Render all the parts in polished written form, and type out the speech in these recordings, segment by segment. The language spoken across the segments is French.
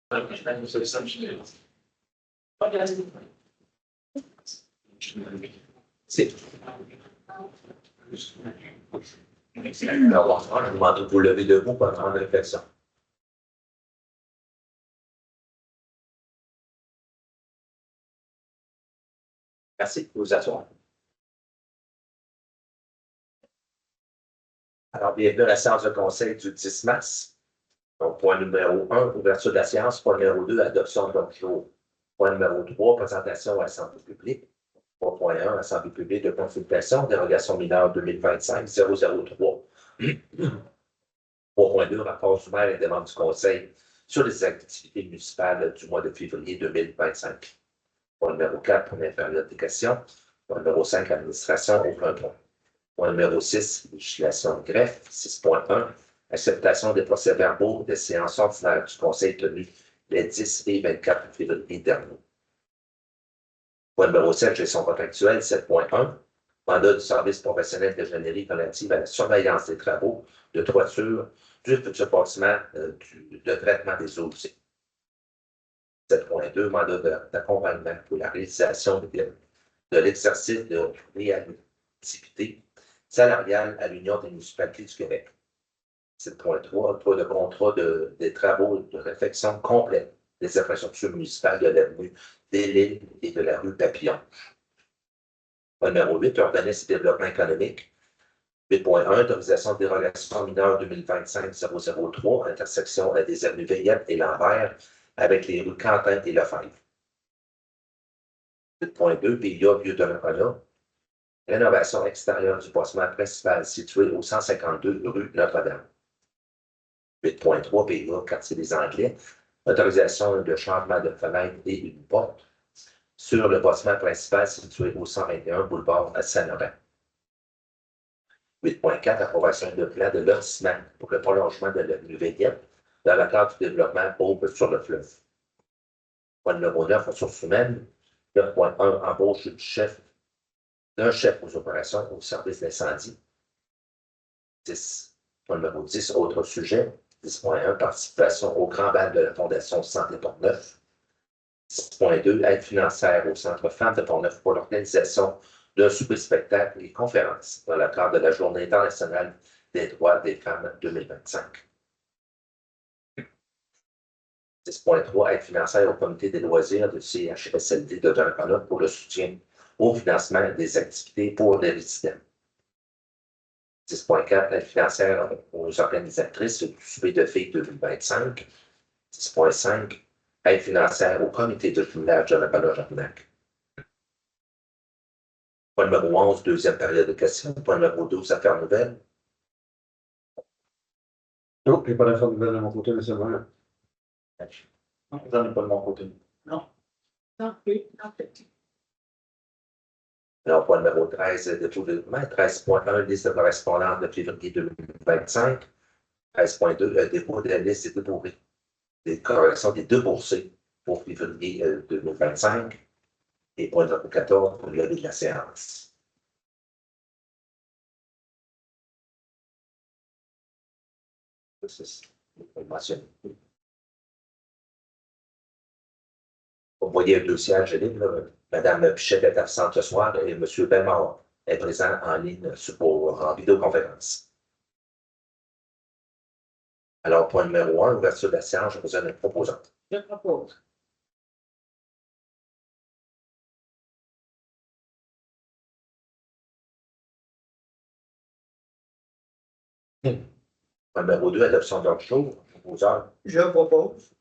C'est. Alors, on demande de vous lever debout pendant la réflexion. Merci, vous asseoir. Alors, bienvenue à la séance de conseil du 10 mars. Donc, point numéro 1, ouverture de la séance. Point numéro 2, adoption de l'ordre du jour. Point numéro 3, présentation à l'Assemblée publique. 3.1, Assemblée publique de consultation, dérogation mineure 2025-003. 3.2, rapport du maire et demande du conseil sur les activités municipales du mois de février 2025. Point numéro 4, première période des questions. Point numéro 5, administration, aucun point. Point numéro 6, législation de greffe. 6.1, acceptation des procès-verbaux des séances ordinaires du conseil tenues les 10 et 24 février dernier. Point numéro 7, gestion contractuelle. 7.1, mandat du service professionnel d'ingénierie relative à la surveillance des travaux de toiture du futur bâtiment de traitement des eaux usées. 7.2, mandat d'accompagnement pour la réalisation de l'exercice de réactivité salariale à l'Union des municipalités du Québec. 7.3, octroi de contrat des travaux de réfection complète des infrastructures municipales de l'avenue des Lignes et de la rue Papillon. Numéro 8, organisme et développement économique. 8.1, autorisation de dérogation mineure 2025-003, intersection des avenues Veillette et Lambert avec les rues Quentin et Lefebvre. 8.2, PIA Vieux de Nicolas. Rénovation extérieure du bâtiment principal situé au 152 rue Notre-Dame. 8.3, PIA Quartier des Anglais. Autorisation de changement de fenêtre et une porte sur le bâtiment principal situé au 121 boulevard Saint-Laurent. 8.4, approbation de plan de lotissement pour le prolongement de l'avenue Veillette dans le cadre du développement Aube sur le fleuve. Point numéro 9, ressources humaines. 9.1, embauche d'un chef aux opérations au service d'incendie. 10. Point numéro 10, autres sujets. 10.1, participation au grand bal de la Fondation Santé Portneuf. 10.2, aide financière au Centre Femmes de Portneuf pour l'organisation d'un souper spectacle et conférence dans le cadre de la Journée internationale des droits des femmes 2025. 10.3, aide financière au comité des loisirs du CHSLD de Donnacona pour le soutien au financement des activités pour les résidents. 10.4, aide financière aux organisatrices du souper de filles 2025. 10.5, aide financière au comité de jumelage de Donnacona-Jarnac. Point numéro 11, deuxième période de questions. Point numéro 12, affaires nouvelles. Non, je n'ai pas d'affaires nouvelles de mon côté, mais c'est vrai. Non, j'en ai pas de mon côté. Non. Non, oui, en fait. Alors, point numéro 13, dépôt de document. 13.1, liste de correspondance de février 2025. 13.2, dépôt de la liste des corrections des deux boursiers pour février 2025. Et point numéro 14, pour le lever de la séance. Vous voyez le dossier Angélique, là. Madame Pichette est absente ce soir et M. Bellemare est présent en ligne en vidéoconférence. Alors, point numéro 1, ouverture de la séance, je vous donne une proposante. Je propose. Point numéro 2, adoption de l'ordre du jour, proposeur. Je propose.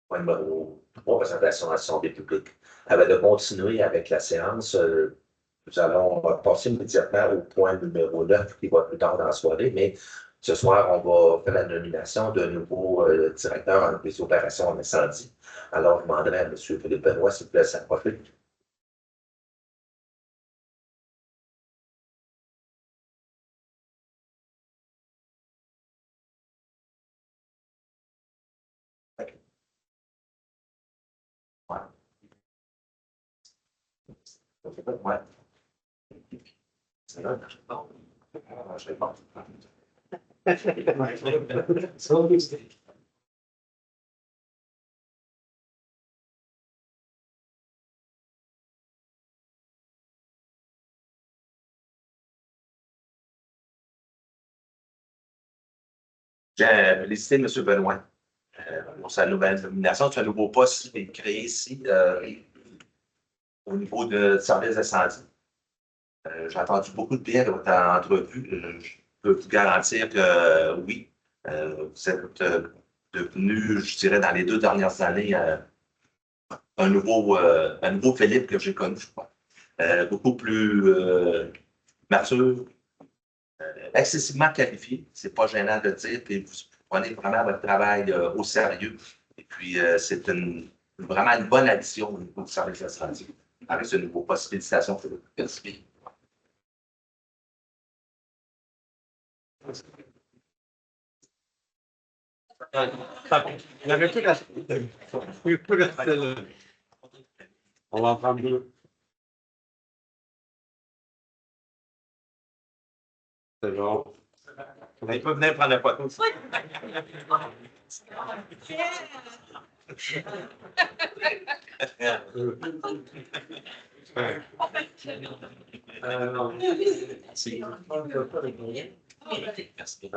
Point numéro 3, présentation à l'Assemblée publique. Avant de continuer avec la séance, nous allons passer immédiatement au point numéro 9 qui va plus tard dans la soirée, mais ce soir, on va faire la nomination d'un nouveau directeur des opérations en incendie. Alors, je demanderai à M. Philippe Benoît s'il vous plaît s'approcher. Ouais. C'est là, non. Je vais pas. J'ai félicité M. Benoît pour sa nouvelle nomination. C'est un nouveau poste qui est créé ici au niveau de service d'incendie. J'ai entendu beaucoup de bien de votre entrevue. Je peux vous garantir que oui, vous êtes devenu, je dirais, dans les 2 dernières années, un nouveau Philippe que j'ai connu, je crois. Beaucoup plus mature, excessivement qualifié, c'est pas gênant de le dire, puis vous prenez vraiment votre travail au sérieux. Et puis, c'est vraiment une bonne addition au niveau du service d'incendie avec ce nouveau poste. Félicitations, Philippe. Merci. Il n'y avait plus rester. Il n'y plus rester là. On va en prendre 2. C'est bon. Il peut venir prendre la photo. Non. Merci. Oui. Merci.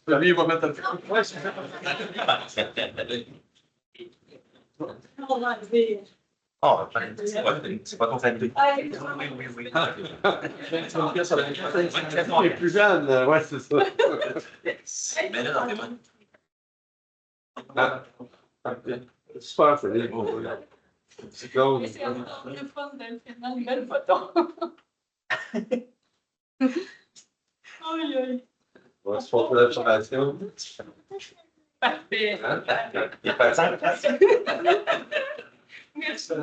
Lui, il va mettre Oh, c'est pas ton famille. Oui. Il est plus jeune, ouais, c'est ça. Mais là, dans tes mains. Ah, super, Philippe. C'est cool. C'est encore le fun de faire une belle photo. Aïe. On va se faire l'observation. Parfait. Il est passant. Merci.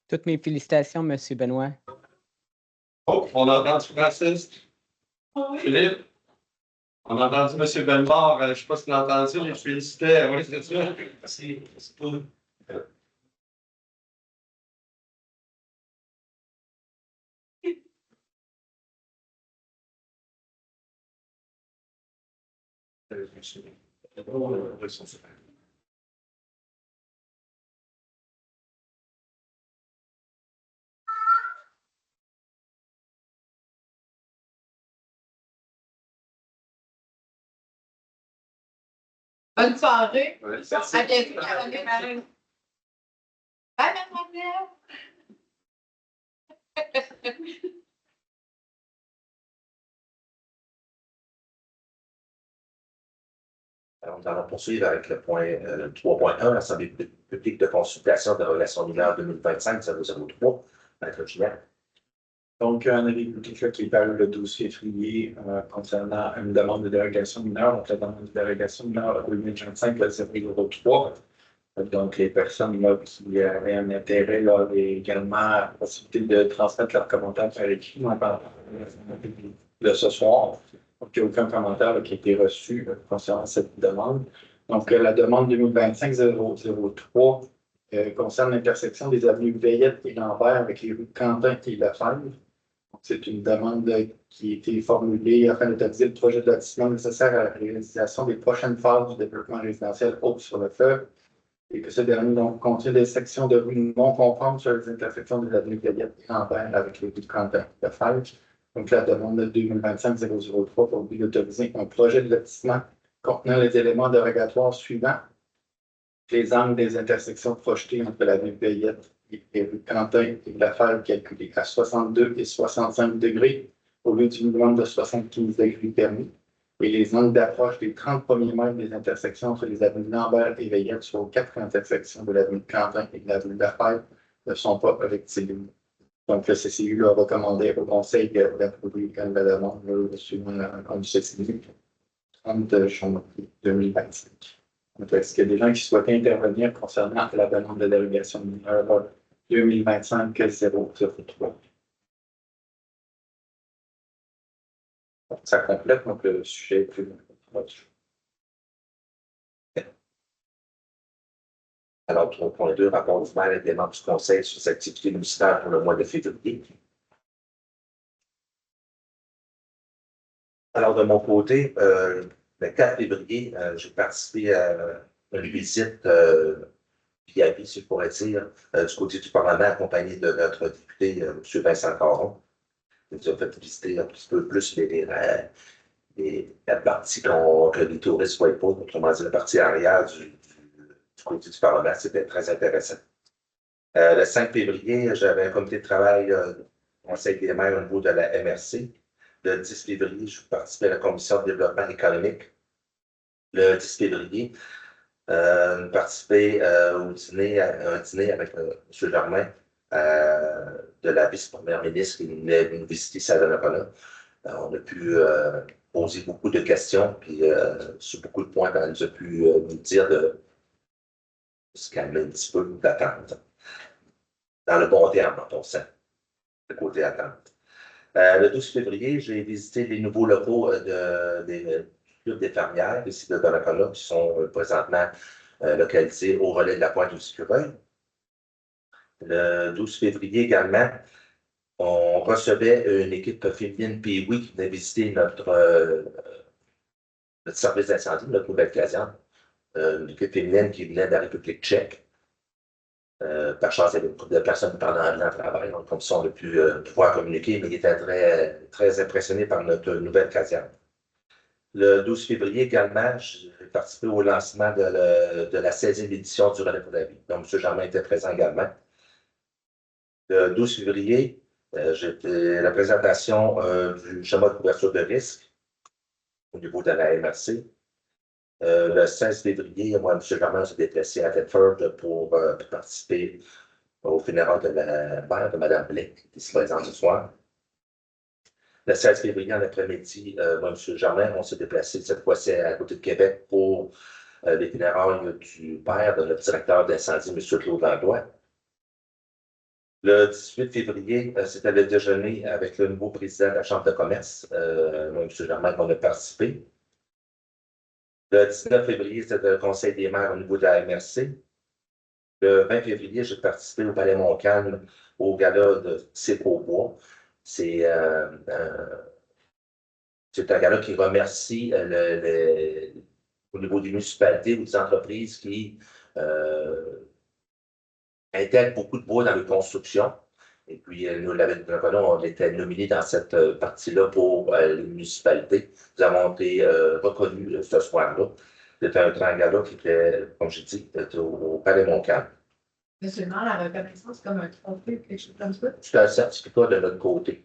Toutes mes félicitations, M. Benoît. Oh, on a entendu Francis, Philippe. On a entendu M. Bellemare, je ne sais pas si tu l'as entendu, je félicitais, oui, c'est ça. Merci. C'est tout. Bonne soirée. Ouais, À bientôt, Caroline. Bye, mademoiselle. Alors, nous allons poursuivre avec le point 3.1, l'Assemblée publique de consultation de relations mineures 2025-003. Maître Julien. Donc, un avis public qui est paru le 12 février concernant une demande de dérogation mineure, donc la demande de dérogation mineure 2025-003. Donc, les personnes là, qui avaient un intérêt là, avaient également la possibilité de transmettre leurs commentaires par écrit de ce soir. Donc, il n'y a aucun commentaire là, qui a été reçu concernant cette demande. Donc, la demande 2025-003 concerne l'intersection des avenues Veillette et Lambert avec les rues Quentin et Lefebvre. C'est une demande qui a été formulée afin d'établir le projet de lotissement nécessaire à la réalisation des prochaines phases du développement résidentiel haut sur le fleuve et que ce dernier donc contient des sections de rues non conformes sur les intersections des avenues Veillette et Lambert avec les rues Quentin et Lefebvre. Donc, la demande de 2025-003 pour lui d'autoriser un projet de lotissement contenant les éléments dérogatoires suivants. Les angles des intersections projetées entre l'avenue Veillette et rue Quentin et Lefebvre calculés à 62 et 65 degrés au lieu du minimum de 75 degrés permis. Et les angles d'approche des 30 premiers mètres des intersections entre les avenues Lambert et Veillette sur aux 4 intersections de l'avenue Quentin et de l'avenue Lefebvre ne sont pas rectilignes. Donc, le CCU a recommandé au Conseil d'approuver la demande suivant comme ceci, 30 janvier 2025. Donc, est-ce qu'il y a des gens qui souhaitent intervenir concernant la demande de dérogation mineure 2025-003? Ça complète donc le sujet plus. Alors, 3.2, rapport du maire et des membres du conseil sur les activités municipales pour le mois de février. Alors, de mon côté, le 4 février, j'ai participé à une visite VIP, si je pourrais dire, du côté du Parlement, accompagné de notre député, M. Vincent Caron. Il nous a fait visiter un petit peu plus la partie que les touristes ne voient pas, autrement dit, la partie arrière du côté du Parlement. C'était très intéressant. Le 5 février, j'avais un comité de travail au Conseil des maires au niveau de la MRC. Le 10 février, je participais à la commission de développement économique. Le 10 février, je participais au dîner, un dîner avec M. Germain, de la vice-première ministre qui venait nous visiter Saint-Laurent. On a pu poser beaucoup de questions, puis sur beaucoup de points, elle nous a pu nous dire de se calmer un petit peu, d'attendre. Dans le bon terme, dans ton sens, le côté attente. Le 12 février, j'ai visité les nouveaux locaux des clubs des fermières ici de Donnacona, qui sont présentement localisés au relais de la Pointe du Sicureuil. Le 12 février également, on recevait une équipe féminine Pee-Wee qui venait visiter notre service d'incendie, notre nouvelle caserne. Une équipe féminine qui venait de la République tchèque. Par chance, il y avait beaucoup de personnes parlant anglais en travail, donc comme ça, on a pu pouvoir communiquer, mais ils étaient très, très impressionnés par notre nouvelle caserne. Le 12 février également, j'ai participé au lancement de la 16e édition du Relais pour la vie. Donc, M. Germain était présent également. Le 12 février, j'ai fait la présentation du schéma de couverture de risque au niveau de la MRC. Le 16 février, moi, M. Germain s'est déplacé à Thetford pour participer au funérailles de la mère de Mme Blake, qui est ici présente ce soir. Le 16 février, en après-midi, moi, M. Germain, on s'est déplacé cette fois-ci à côté de Québec pour les funérailles du père de notre directeur d'incendie, M. Claude Landois. Le 18 février, c'était le déjeuner avec le nouveau président de la Chambre de commerce, moi, M. Germain, on a participé. Le 19 février, c'était le Conseil des maires au niveau de la MRC. Le 20 février, j'ai participé au Palais Montcalm au gala de Cirque au bois. C'est un gala qui remercie au niveau des municipalités ou des entreprises qui intègrent beaucoup de bois dans les constructions. Et puis, nous, on était nominés dans cette partie-là pour les municipalités. Nous avons été reconnus ce soir-là. C'était un grand gala qui était, comme j'ai dit, au Palais Montcalm. Mais seulement la reconnaissance comme un trophée ou quelque chose comme ça. C'est un certificat de notre côté.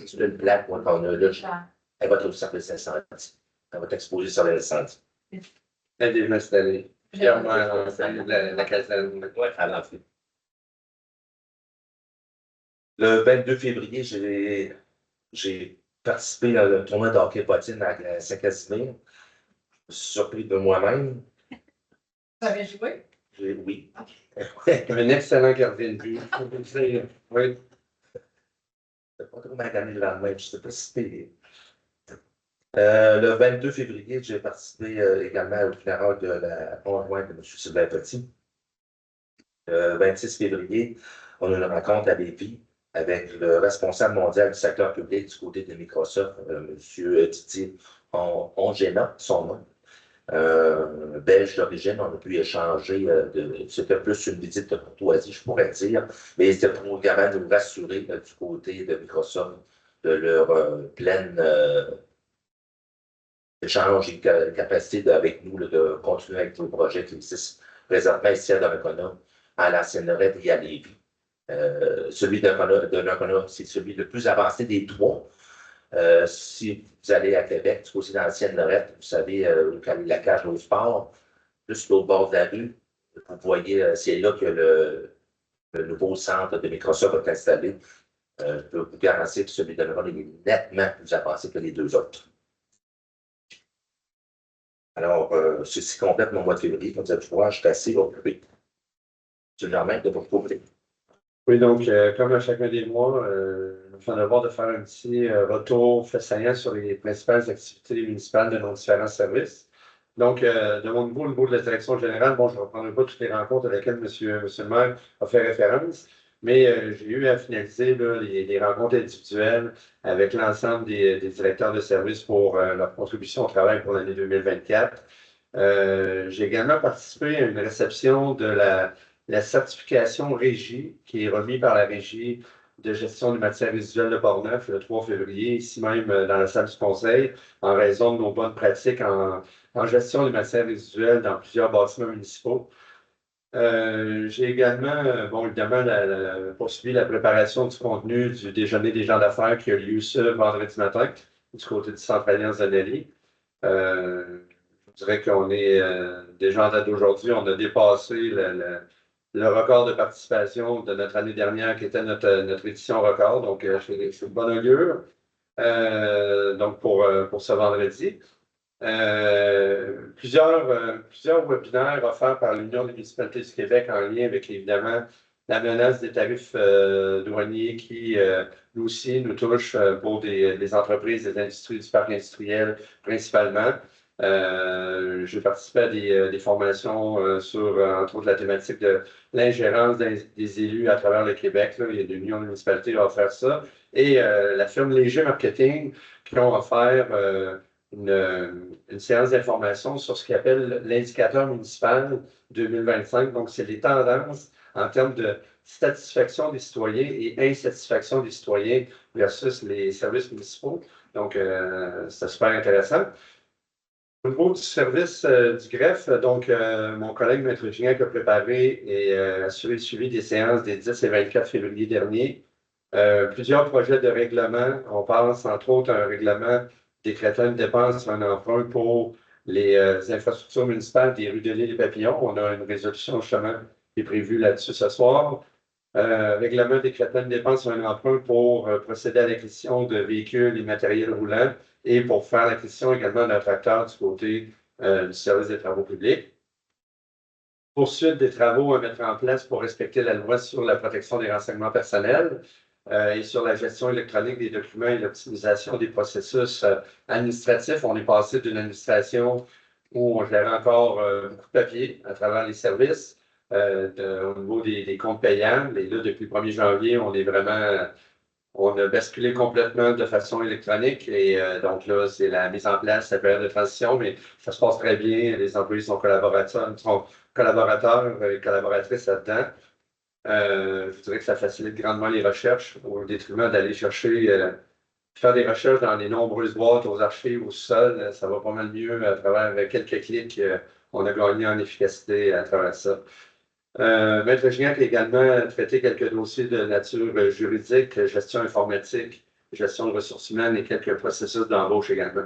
C'est une plaque qu'on a là. Elle va être au service incendie. Elle va être exposée sur l'incendie. Elle est déjà installée. Fièrement, la caserne. Oui, à l'entrée. Le 22 février, j'ai participé à un tournoi de hockey potine à Saint-Casimir. Je me suis surpris de moi-même. Vous avez joué? Oui. Un excellent gardien de but, je peux vous dire. Oui. Je ne sais pas trop magané le lendemain, je ne sais pas si c'était. Le 22 février, j'ai participé également au funérailles de la conjointe de M. Sylvain Petit. Le 26 février, on a une rencontre à Lévis avec le responsable mondial du secteur public du côté de Microsoft, M. Didier Ongena, son nom. Belge d'origine, on a pu échanger, c'était plus une visite de courtoisie, je pourrais dire, mais c'était pour également nous rassurer du côté de Microsoft de leur pleine échange et capacité avec nous de continuer avec nos projets qui existent présentement ici à Donnacona, à la Sénérette et à Lévis. Celui de Donnacona, c'est celui le plus avancé des trois. Si vous allez à Québec, du côté de l'ancienne Lorette, vous savez, la cage au sport, juste au bord de la rue, vous voyez, c'est là que le nouveau centre de Microsoft est installé. Je peux vous garantir que celui de Donnacona est nettement plus avancé que les deux autres. Alors, ceci complète mon mois de février. Comme cette fois, je suis assez occupé. Tu me permets de vous retrouver. Oui, donc, comme à chacun des mois, je me fais un devoir de faire un petit retour fait saillant sur les principales activités municipales de nos différents services. Donc, de mon niveau, au niveau de la direction générale, bon, je ne reprendrai pas toutes les rencontres à lesquelles monsieur le maire a fait référence, mais j'ai eu à finaliser là, les rencontres individuelles avec l'ensemble des directeurs de services pour leur contribution au travail pour l'année 2024. J'ai également participé à une réception de la certification Régie, qui est remise par la Régie de gestion des matières résiduelles de Portneuf le 3 février, ici même dans la salle du Conseil, en raison de nos bonnes pratiques en gestion des matières résiduelles dans plusieurs bâtiments municipaux. J'ai également, bon, évidemment, poursuivi la préparation du contenu du déjeuner des gens d'affaires qui a lieu ce vendredi matin du côté du Centre Alliance de Nelly. Je dirais qu'on est déjà en date d'aujourd'hui, on a dépassé le record de participation de notre année dernière, qui était notre édition record. Donc, je suis de bonne augure. Donc, pour ce vendredi. Plusieurs webinaires offerts par l'Union des municipalités du Québec en lien avec, évidemment, la menace des tarifs douaniers qui, nous aussi, nous touche pour des entreprises, des industries du parc industriel principalement. J'ai participé à des formations sur, entre autres, la thématique de l'ingérence des élus à travers le Québec. Là. Il y a l'Union des municipalités qui a offert ça. Et la firme Léger Marketing qui ont offert une séance d'information sur ce qu'ils appellent l'indicateur municipal 2025. Donc, c'est les tendances en termes de satisfaction des citoyens et insatisfaction des citoyens versus les services municipaux. Donc, c'est super intéressant. Au niveau du service du greffe, donc, mon collègue Maître Gignac a préparé et assuré le suivi des séances des 10 et 24 février dernier. Plusieurs projets de règlement. On pense, entre autres, à un règlement décrétant une dépense, un emprunt pour les infrastructures municipales des rues de l'Île des Papillons. On a une résolution, justement, qui est prévue là-dessus ce soir. Règlement décrétant une dépense, un emprunt pour procéder à l'acquisition de véhicules et matériels roulants et pour faire l'acquisition également d'un tracteur du côté du service des travaux publics. Poursuite des travaux à mettre en place pour respecter la loi sur la protection des renseignements personnels et sur la gestion électronique des documents et l'optimisation des processus administratifs. On est passé d'une administration où on gérait encore beaucoup de papier à travers les services au niveau des comptes payants. Et là, depuis le 1er janvier, on a basculé complètement de façon électronique et donc là, c'est la mise en place, la période de transition, mais ça se passe très bien. Les employés sont collaborateurs et collaboratrices là-dedans. Je dirais que ça facilite grandement les recherches au détriment d'aller chercher, faire des recherches dans les nombreuses boîtes aux archives, au sol. Ça va pas mal mieux à travers quelques clics. On a gagné en efficacité à travers ça. Maître Gignac a également traité quelques dossiers de nature juridique, gestion informatique, gestion de ressources humaines et quelques processus d'embauche également.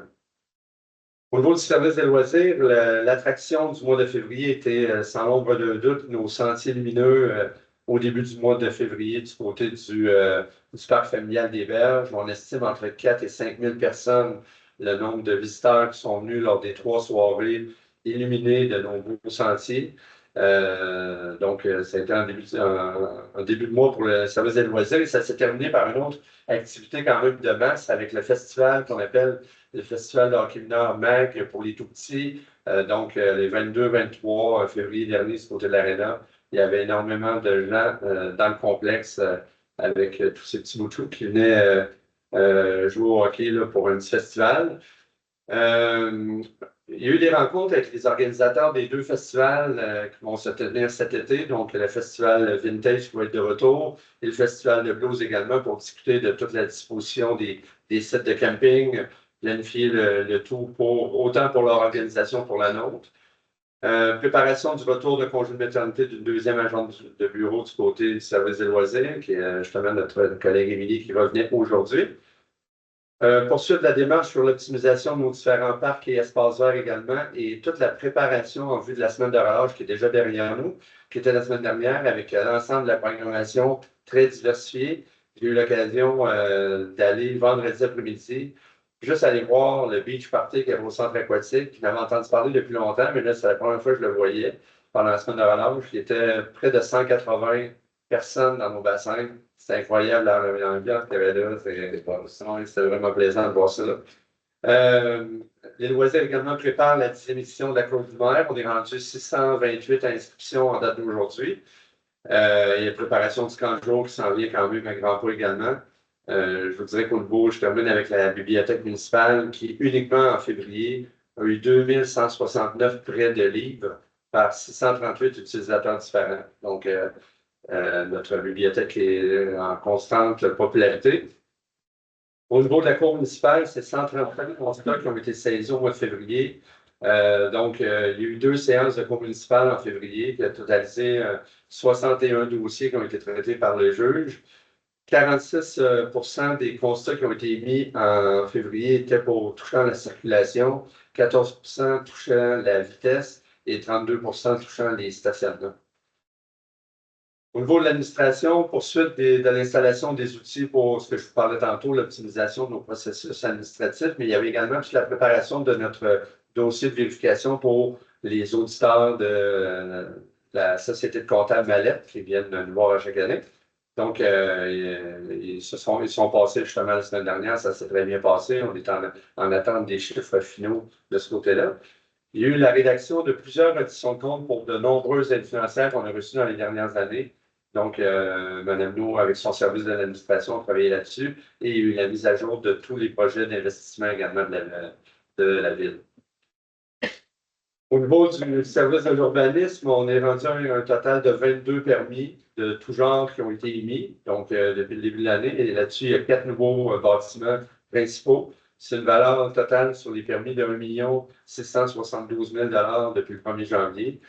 Au niveau du service des loisirs, l'attraction du mois de février était sans l'ombre d'un doute nos sentiers lumineux au début du mois de février du côté du parc familial des Berges. On estime entre 4 et 5 000 personnes le nombre de visiteurs qui sont venus lors des 3 soirées illuminées de nos beaux sentiers. Donc, c'était un début de mois pour le service des loisirs et ça s'est terminé par une autre activité quand même de masse avec le festival qu'on appelle le festival de hockey mineur MAG pour les tout-petits. Donc, les 22-23 février dernier, du côté de l'Arena, il y avait énormément de gens dans le complexe avec tous ces petits moutons qui venaient jouer au hockey là, pour un petit festival. Il y a eu des rencontres avec les organisateurs des 2 festivals qui vont se tenir cet été, donc le festival Vintage qui va être de retour et le festival de blues également pour discuter de toute la disposition des sites de camping, planifier le tout autant pour leur organisation que pour la nôtre. Préparation du retour de congé de maternité d'une 2e agente de bureau du côté du service des loisirs, qui est justement notre collègue Émilie qui revenait aujourd'hui. Poursuite de la démarche sur l'optimisation de nos différents parcs et espaces verts également, et toute la préparation en vue de la semaine de relâche qui est déjà derrière nous, qui était la semaine dernière avec l'ensemble de la programmation très diversifiée. J'ai eu l'occasion d'aller vendredi après-midi juste aller voir le beach party qui est au centre aquatique. Je n'avais entendu parler depuis longtemps, mais là, c'est la première fois que je le voyais pendant la semaine de relâche. Il y était près de 180 personnes dans nos bassins. C'était incroyable l'ambiance qu'il y avait là. C'était vraiment plaisant de voir ça. Les loisirs également préparent la 10e édition de la Côte du Mer. On est rendu 628 inscriptions en date d'aujourd'hui. Il y a la préparation du camp de jour qui s'en vient quand même à grands pas également. Je vous dirais qu'au niveau, je termine avec la bibliothèque municipale qui, uniquement en février, a eu 2169 prêts de livres par 638 utilisateurs différents. Donc, notre bibliothèque est en constante popularité. Au niveau de la cour municipale, c'est 135 constats qui ont été saisis au mois de février. Il y a eu 2 séances de cour municipale en février qui a totalisé 61 dossiers qui ont été traités par le juge. 46% des constats qui ont été émis en février étaient pour touchant la circulation, 14% touchant la vitesse et 32% touchant les stationnements. Au niveau de l'administration, poursuite de l'installation des outils pour ce que je vous parlais tantôt, l'optimisation de nos processus administratifs, mais il y avait également toute la préparation de notre dossier de vérification pour les auditeurs de la Société de comptables Mallette qui viennent nous voir à chaque année. Donc, ils sont passés justement la semaine dernière, ça s'est très bien passé. On est en attente des chiffres finaux de ce côté-là. Il y a eu la rédaction de plusieurs redditions de comptes pour de nombreuses aides financières qu'on a reçues dans les dernières années. Donc, Mme No, avec son service de l'administration, a travaillé là-dessus et il y a eu la mise à jour de tous les projets d'investissement également de la ville. Au niveau du service de l'urbanisme, on est rendu à un total de 22 permis de tout genre qui ont été émis, donc depuis le début de l'année. Et là-dessus, il y a 4 nouveaux bâtiments principaux. C'est une valeur totale sur les permis de 1 672 000 $ depuis le 1er janvier.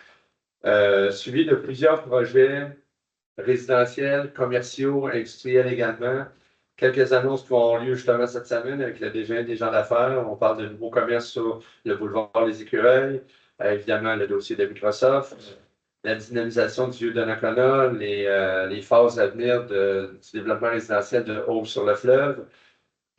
Suivi de plusieurs projets résidentiels, commerciaux, industriels également. Quelques annonces qui ont lieu justement cette semaine avec le déjeuner des gens d'affaires. On parle de nouveaux commerces sur le boulevard des Écureuils. Évidemment, le dossier de Microsoft, la dynamisation du vieux Donnacona, les phases à venir du développement résidentiel de Haut-sur-le-Fleuve,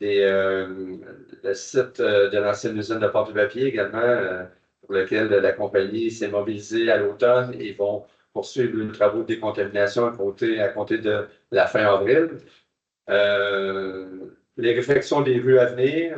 le site de l'ancienne usine de porte-papier également, pour lequel la compagnie s'est mobilisée à l'automne et vont poursuivre les travaux de décontamination à compter de la fin avril. Les réflexions des rues à venir.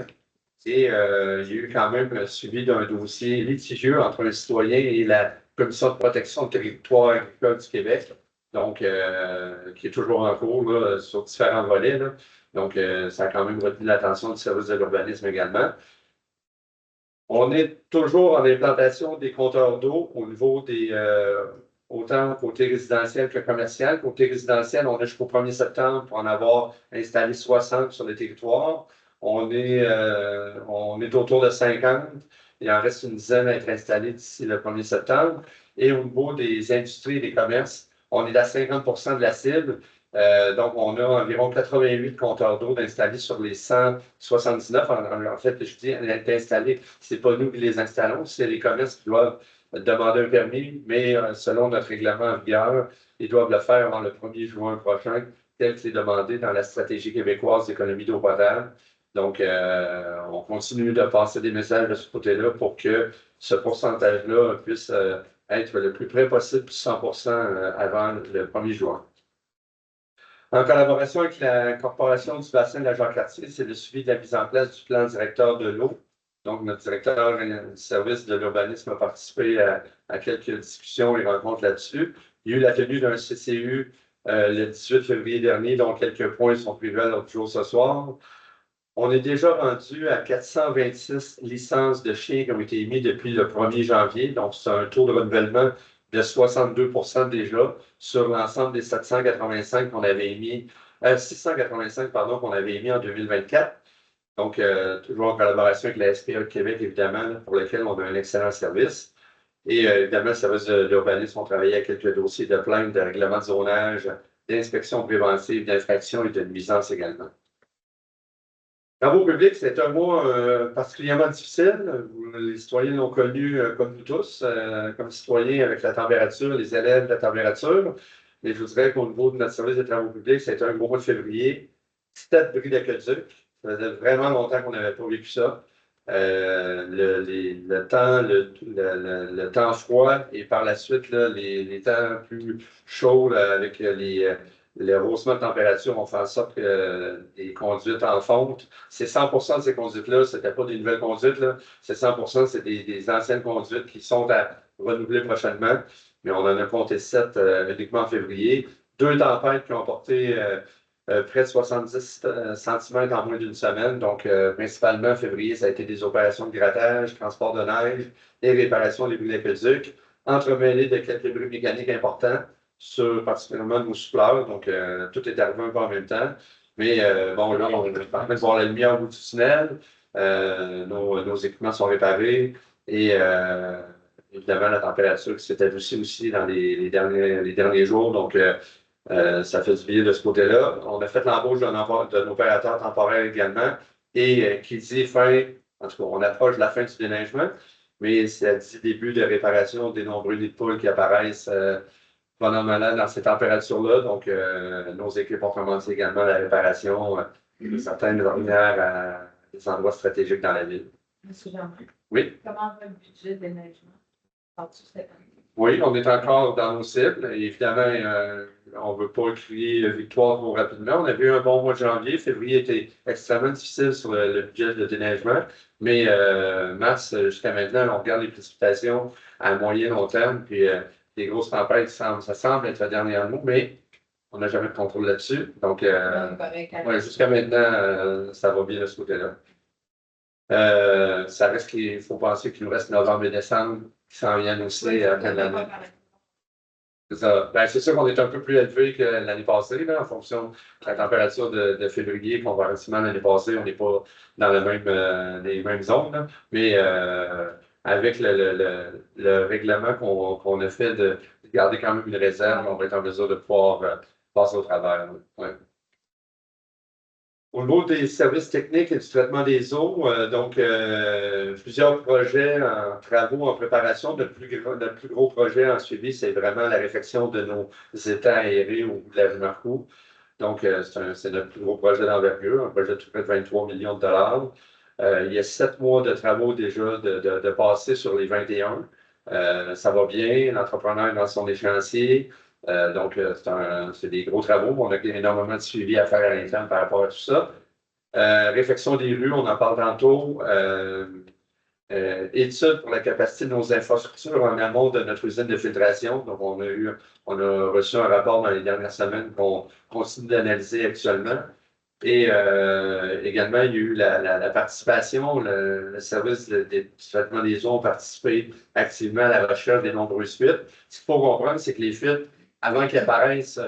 Et il y a eu quand même un suivi d'un dossier litigieux entre un citoyen et la Commission de protection du territoire agricole du Québec, donc qui est toujours en cours là, sur différents volets. Là. Donc, ça a quand même retenu l'attention du service de l'urbanisme également. On est toujours en implantation des compteurs d'eau au niveau des autant côté résidentiel que commercial. Côté résidentiel, on est jusqu'au 1er septembre pour en avoir installé 60 sur le territoire. On est autour de 50. Il en reste une dizaine à être installée d'ici le 1er septembre. Et au niveau des industries et des commerces, on est à 50% de la cible. Donc, on a environ 88 compteurs d'eau d'installés sur les 179. En fait, je dis d'installer, ce n'est pas nous qui les installons, c'est les commerces qui doivent demander un permis, mais selon notre règlement en vigueur, ils doivent le faire avant le 1er juin prochain, tel que c'est demandé dans la stratégie québécoise d'économie d'eau potable. Donc, on continue de passer des messages de ce côté-là pour que ce pourcentage-là puisse être le plus près possible, 100% avant le 1er juin. En collaboration avec la Corporation du bassin de la Jacques-Cartier, c'est le suivi de la mise en place du plan directeur de l'eau. Donc, notre directeur du service de l'urbanisme a participé à quelques discussions et rencontres là-dessus. Il y a eu la tenue d'un CCU le 18 février dernier, dont quelques points sont prévus à l'ordre du jour ce soir. On est déjà rendu à 426 licences de chiens qui ont été émises depuis le 1er janvier. Donc, c'est un taux de renouvellement de 62% déjà sur l'ensemble des 785 qu'on avait émis, 685, pardon, qu'on avait émis en 2024. Donc, toujours en collaboration avec la SPA Québec, évidemment, pour lequel on a un excellent service. Et évidemment, le service de l'urbanisme ont travaillé à quelques dossiers de plainte, de règlement de zonage, d'inspection préventive, d'infraction et de nuisance également. Travaux publics, c'est un mois particulièrement difficile. Les citoyens l'ont connu comme nous tous, comme citoyens avec la température, les élèves, la température. Mais je vous dirais qu'au niveau de notre service de travaux publics, c'était un gros mois de février. Stade Brie d'Aqueduc. Ça faisait vraiment longtemps qu'on n'avait pas vécu ça. Le temps froid et par la suite, là, les temps plus chauds là, avec les haussements de température ont fait en sorte que les conduites en fonte. C'est 100% de ces conduites-là, ce n'était pas des nouvelles conduites, là. C'est 100%, c'est des anciennes conduites qui sont à renouveler prochainement. Mais on en a compté 7 uniquement en février. 2 tempêtes qui ont porté près de 70 cm en moins d'une semaine. Donc, principalement, en février, ça a été des opérations de grattage, transport de neige et réparation des brûlés aqueducs, entremêlés de quelques bruits mécaniques importants sur particulièrement nos souffleurs. Donc, tout est arrivé un peu en même temps. Mais bon, là, on est en train de voir la lumière au bout du tunnel. Nos équipements sont réparés et évidemment, la température qui s'est adoucie aussi dans les derniers jours. Donc, ça fait du bien de ce côté-là. On a fait l'embauche d'un opérateur temporaire également. Et qui dit fin, en tout cas, on approche de la fin du déneigement, mais ça dit début de réparation des nombreux nids de poules qui apparaissent pendant malade dans ces températures-là. Donc, nos équipes ont commencé également la réparation de certaines ornières à des endroits stratégiques dans la ville. Monsieur Germain, Oui. comment va le budget de déneigement? Partout cette année? Oui, on est encore dans nos cibles. Évidemment, on ne veut pas crier victoire trop rapidement. On avait eu un bon mois de janvier. Février était extrêmement difficile sur le budget de déneigement. Mais mars, jusqu'à maintenant, on regarde les précipitations à moyen long terme. Puis les grosses tempêtes, ça semble être le dernier mot, mais on n'a jamais de contrôle là-dessus. Donc, ouais, jusqu'à maintenant, ça va bien de ce côté-là. Ça reste qu'il faut penser qu'il nous reste novembre et décembre qui s'en viennent aussi à la fin de l'année. C'est ça. Ben, c'est sûr qu'on est un peu plus élevé que l'année passée, là, en fonction de la température de février. Comparativement à l'année passée, on n'est pas dans les mêmes zones. Là. Mais avec le règlement qu'on a fait de garder quand même une réserve, on va être en mesure de pouvoir passer au travers. Ouais. Au niveau des services techniques et du traitement des eaux, plusieurs projets en travaux, en préparation. Notre plus gros projet en suivi, c'est vraiment la réfection de nos étangs aérés au bout de la rue Marcoux. Donc, c'est notre plus gros projet d'envergure, un projet de près de 23 millions de dollars. Il y a 7 mois de travaux déjà de passer sur les 21. Ça va bien, l'entrepreneur est dans son échéancier. C'est des gros travaux. On a énormément de suivi à faire à l'interne par rapport à tout ça. Réfection des rues, on en parle tantôt. Études pour la capacité de nos infrastructures en amont de notre usine de filtration. Donc, on a reçu un rapport dans les dernières semaines qu'on continue d'analyser actuellement. Et également, il y a eu la participation, le service du traitement des eaux a participé activement à la recherche des nombreuses fuites. Ce qu'il faut comprendre, c'est que les fuites, avant qu'ils apparaissent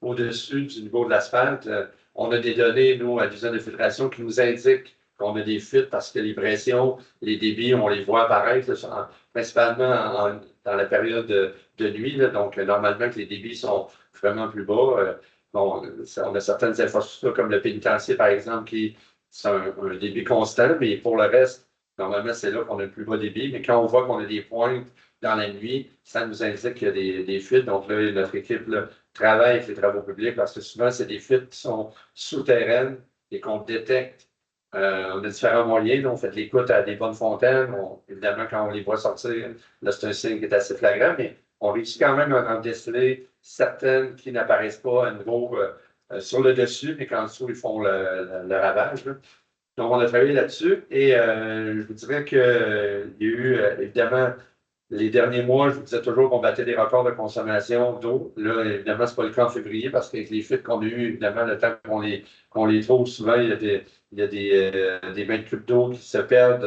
au-dessus du niveau de l'asphalte, on a des données, nous, à l'usine de filtration, qui nous indiquent qu'on a des fuites parce que les pressions, les débits, on les voit apparaître, là, principalement dans la période de nuit. Là, donc, normalement, que les débits sont vraiment plus bas. Bon, on a certaines infrastructures comme le pénitencier, par exemple, qui sont un débit constant, mais pour le reste, normalement, c'est là qu'on a le plus bas débit. Mais quand on voit qu'on a des pointes dans la nuit, ça nous indique qu'il y a des fuites. Donc là, notre équipe là, travaille avec les travaux publics parce que souvent, c'est des fuites qui sont souterraines et qu'on détecte. On a différents moyens. Là, on fait de l'écoute à des bonnes fontaines. Évidemment, quand on les voit sortir, là, c'est un signe qui est assez flagrant, mais on réussit quand même à en déceler certaines qui n'apparaissent pas à nouveau sur le dessus, mais qu'en dessous, ils font le ravage. Là. Donc, on a travaillé là-dessus et je vous dirais qu'il y a eu, évidemment, les derniers mois, je vous disais toujours qu'on battait des records de consommation d'eau. Là, évidemment, ce n'est pas le cas en février parce qu'avec les fuites qu'on a eues, évidemment, le temps qu'on les trouve, souvent, il y a des mètres cubes d'eau qui se perdent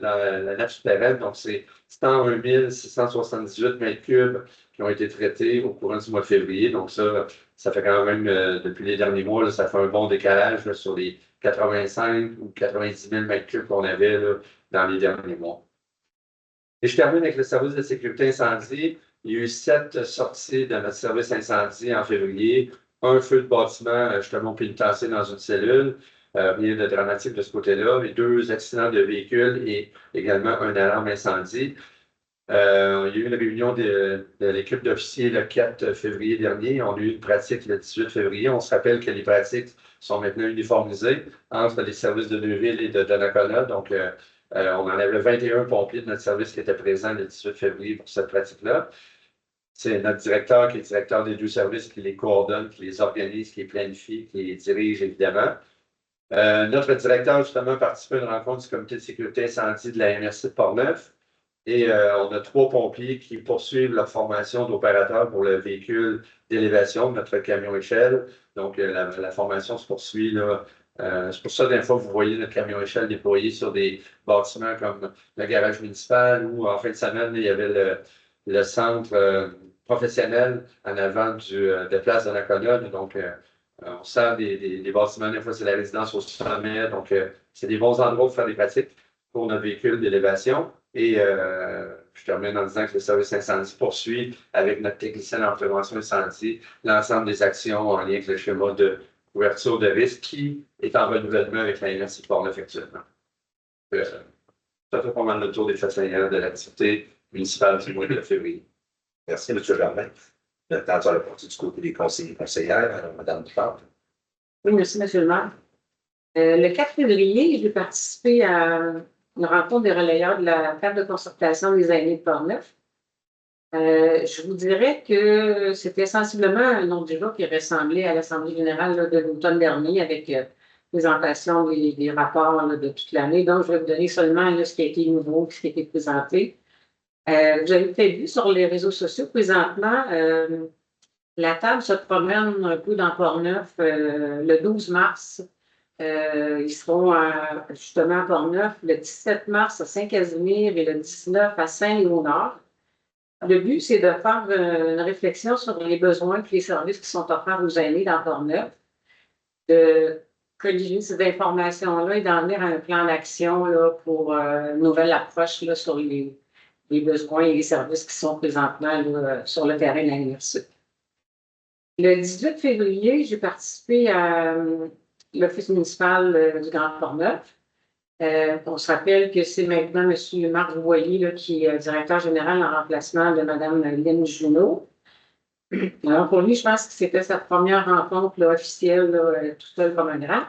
dans la nappe souterraine. Donc, c'est 101 678 mètres cubes qui ont été traités au courant du mois de février. Donc, ça fait quand même, depuis les derniers mois, là, ça fait un bon décalage là, sur les 85 ou 90 000 mètres cubes qu'on avait là, dans les derniers mois. Et je termine avec le service de sécurité incendie. Il y a eu 7 sorties de notre service incendie en février. Un feu de bâtiment, justement, pénitencier dans une cellule. Rien de dramatique de ce côté-là. Et 2 accidents de véhicules et également un alarme incendie. Il y a eu une réunion de l'équipe d'officiers le 4 février dernier. On a eu une pratique le 18 février. On se rappelle que les pratiques sont maintenant uniformisées entre les services de Neuville et de Donnacona. Donc, on en avait 21 pompiers de notre service qui étaient présents le 18 février pour cette pratique-là. C'est notre directeur qui est directeur des deux services qui les coordonne, qui les organise, qui les planifie, qui les dirige évidemment. Notre directeur, justement, participé à une rencontre du comité de sécurité incendie de la MRC de Portneuf. Et on a 3 pompiers qui poursuivent leur formation d'opérateur pour le véhicule d'élévation, notre camion échelle. Donc, la formation se poursuit là. C'est pour ça, des fois, vous voyez notre camion échelle déployé sur des bâtiments comme le garage municipal ou en fin de semaine, il y avait le centre professionnel en avant de Place de la Colonne. Donc, on sert des bâtiments, des fois, c'est la résidence au sommet. Donc, c'est des bons endroits pour faire des pratiques pour notre véhicule d'élévation. Et je termine en disant que le service incendie poursuit avec notre technicien en prévention incendie l'ensemble des actions en lien avec le schéma de couverture de risque qui est en renouvellement avec la MRC de Portneuf actuellement. Ça fait pas mal le tour des faits saillants de l'activité municipale du mois de février. Merci, M. Germain. Maintenant, tu as la partie du côté des conseillers et conseillères. Alors, Mme Bouchard. Oui, merci, M. le maire. Le 4 février, j'ai participé à une rencontre des relayeurs de la table de concertation des aînés de Portneuf. Je vous dirais que c'était sensiblement un ordre du jour qui ressemblait à l'Assemblée générale là, de l'automne dernier avec présentation des rapports là, de toute l'année. Donc, je vais vous donner seulement là, ce qui a été nouveau, ce qui a été présenté. Vous avez peut-être vu sur les réseaux sociaux présentement, la table se promène un peu dans Portneuf le 12 mars. Ils seront justement à Portneuf le 17 mars à Saint-Casimir et le 19 à Saint-Léonard. Le but, c'est de faire une réflexion sur les besoins et les services qui sont offerts aux aînés dans Portneuf, de colliger ces informations-là et d'en venir à un plan d'action pour une nouvelle approche là, sur les besoins et les services qui sont présentement là, sur le terrain de la MRC. Le 18 février, j'ai participé à l'Office municipal du Grand Portneuf. On se rappelle que c'est maintenant M. Marc Boyer là, qui est directeur général en remplacement de Mme Lynne Junot. Alors pour lui, je pense que c'était sa première rencontre là, officielle, là, tout seul comme un grand.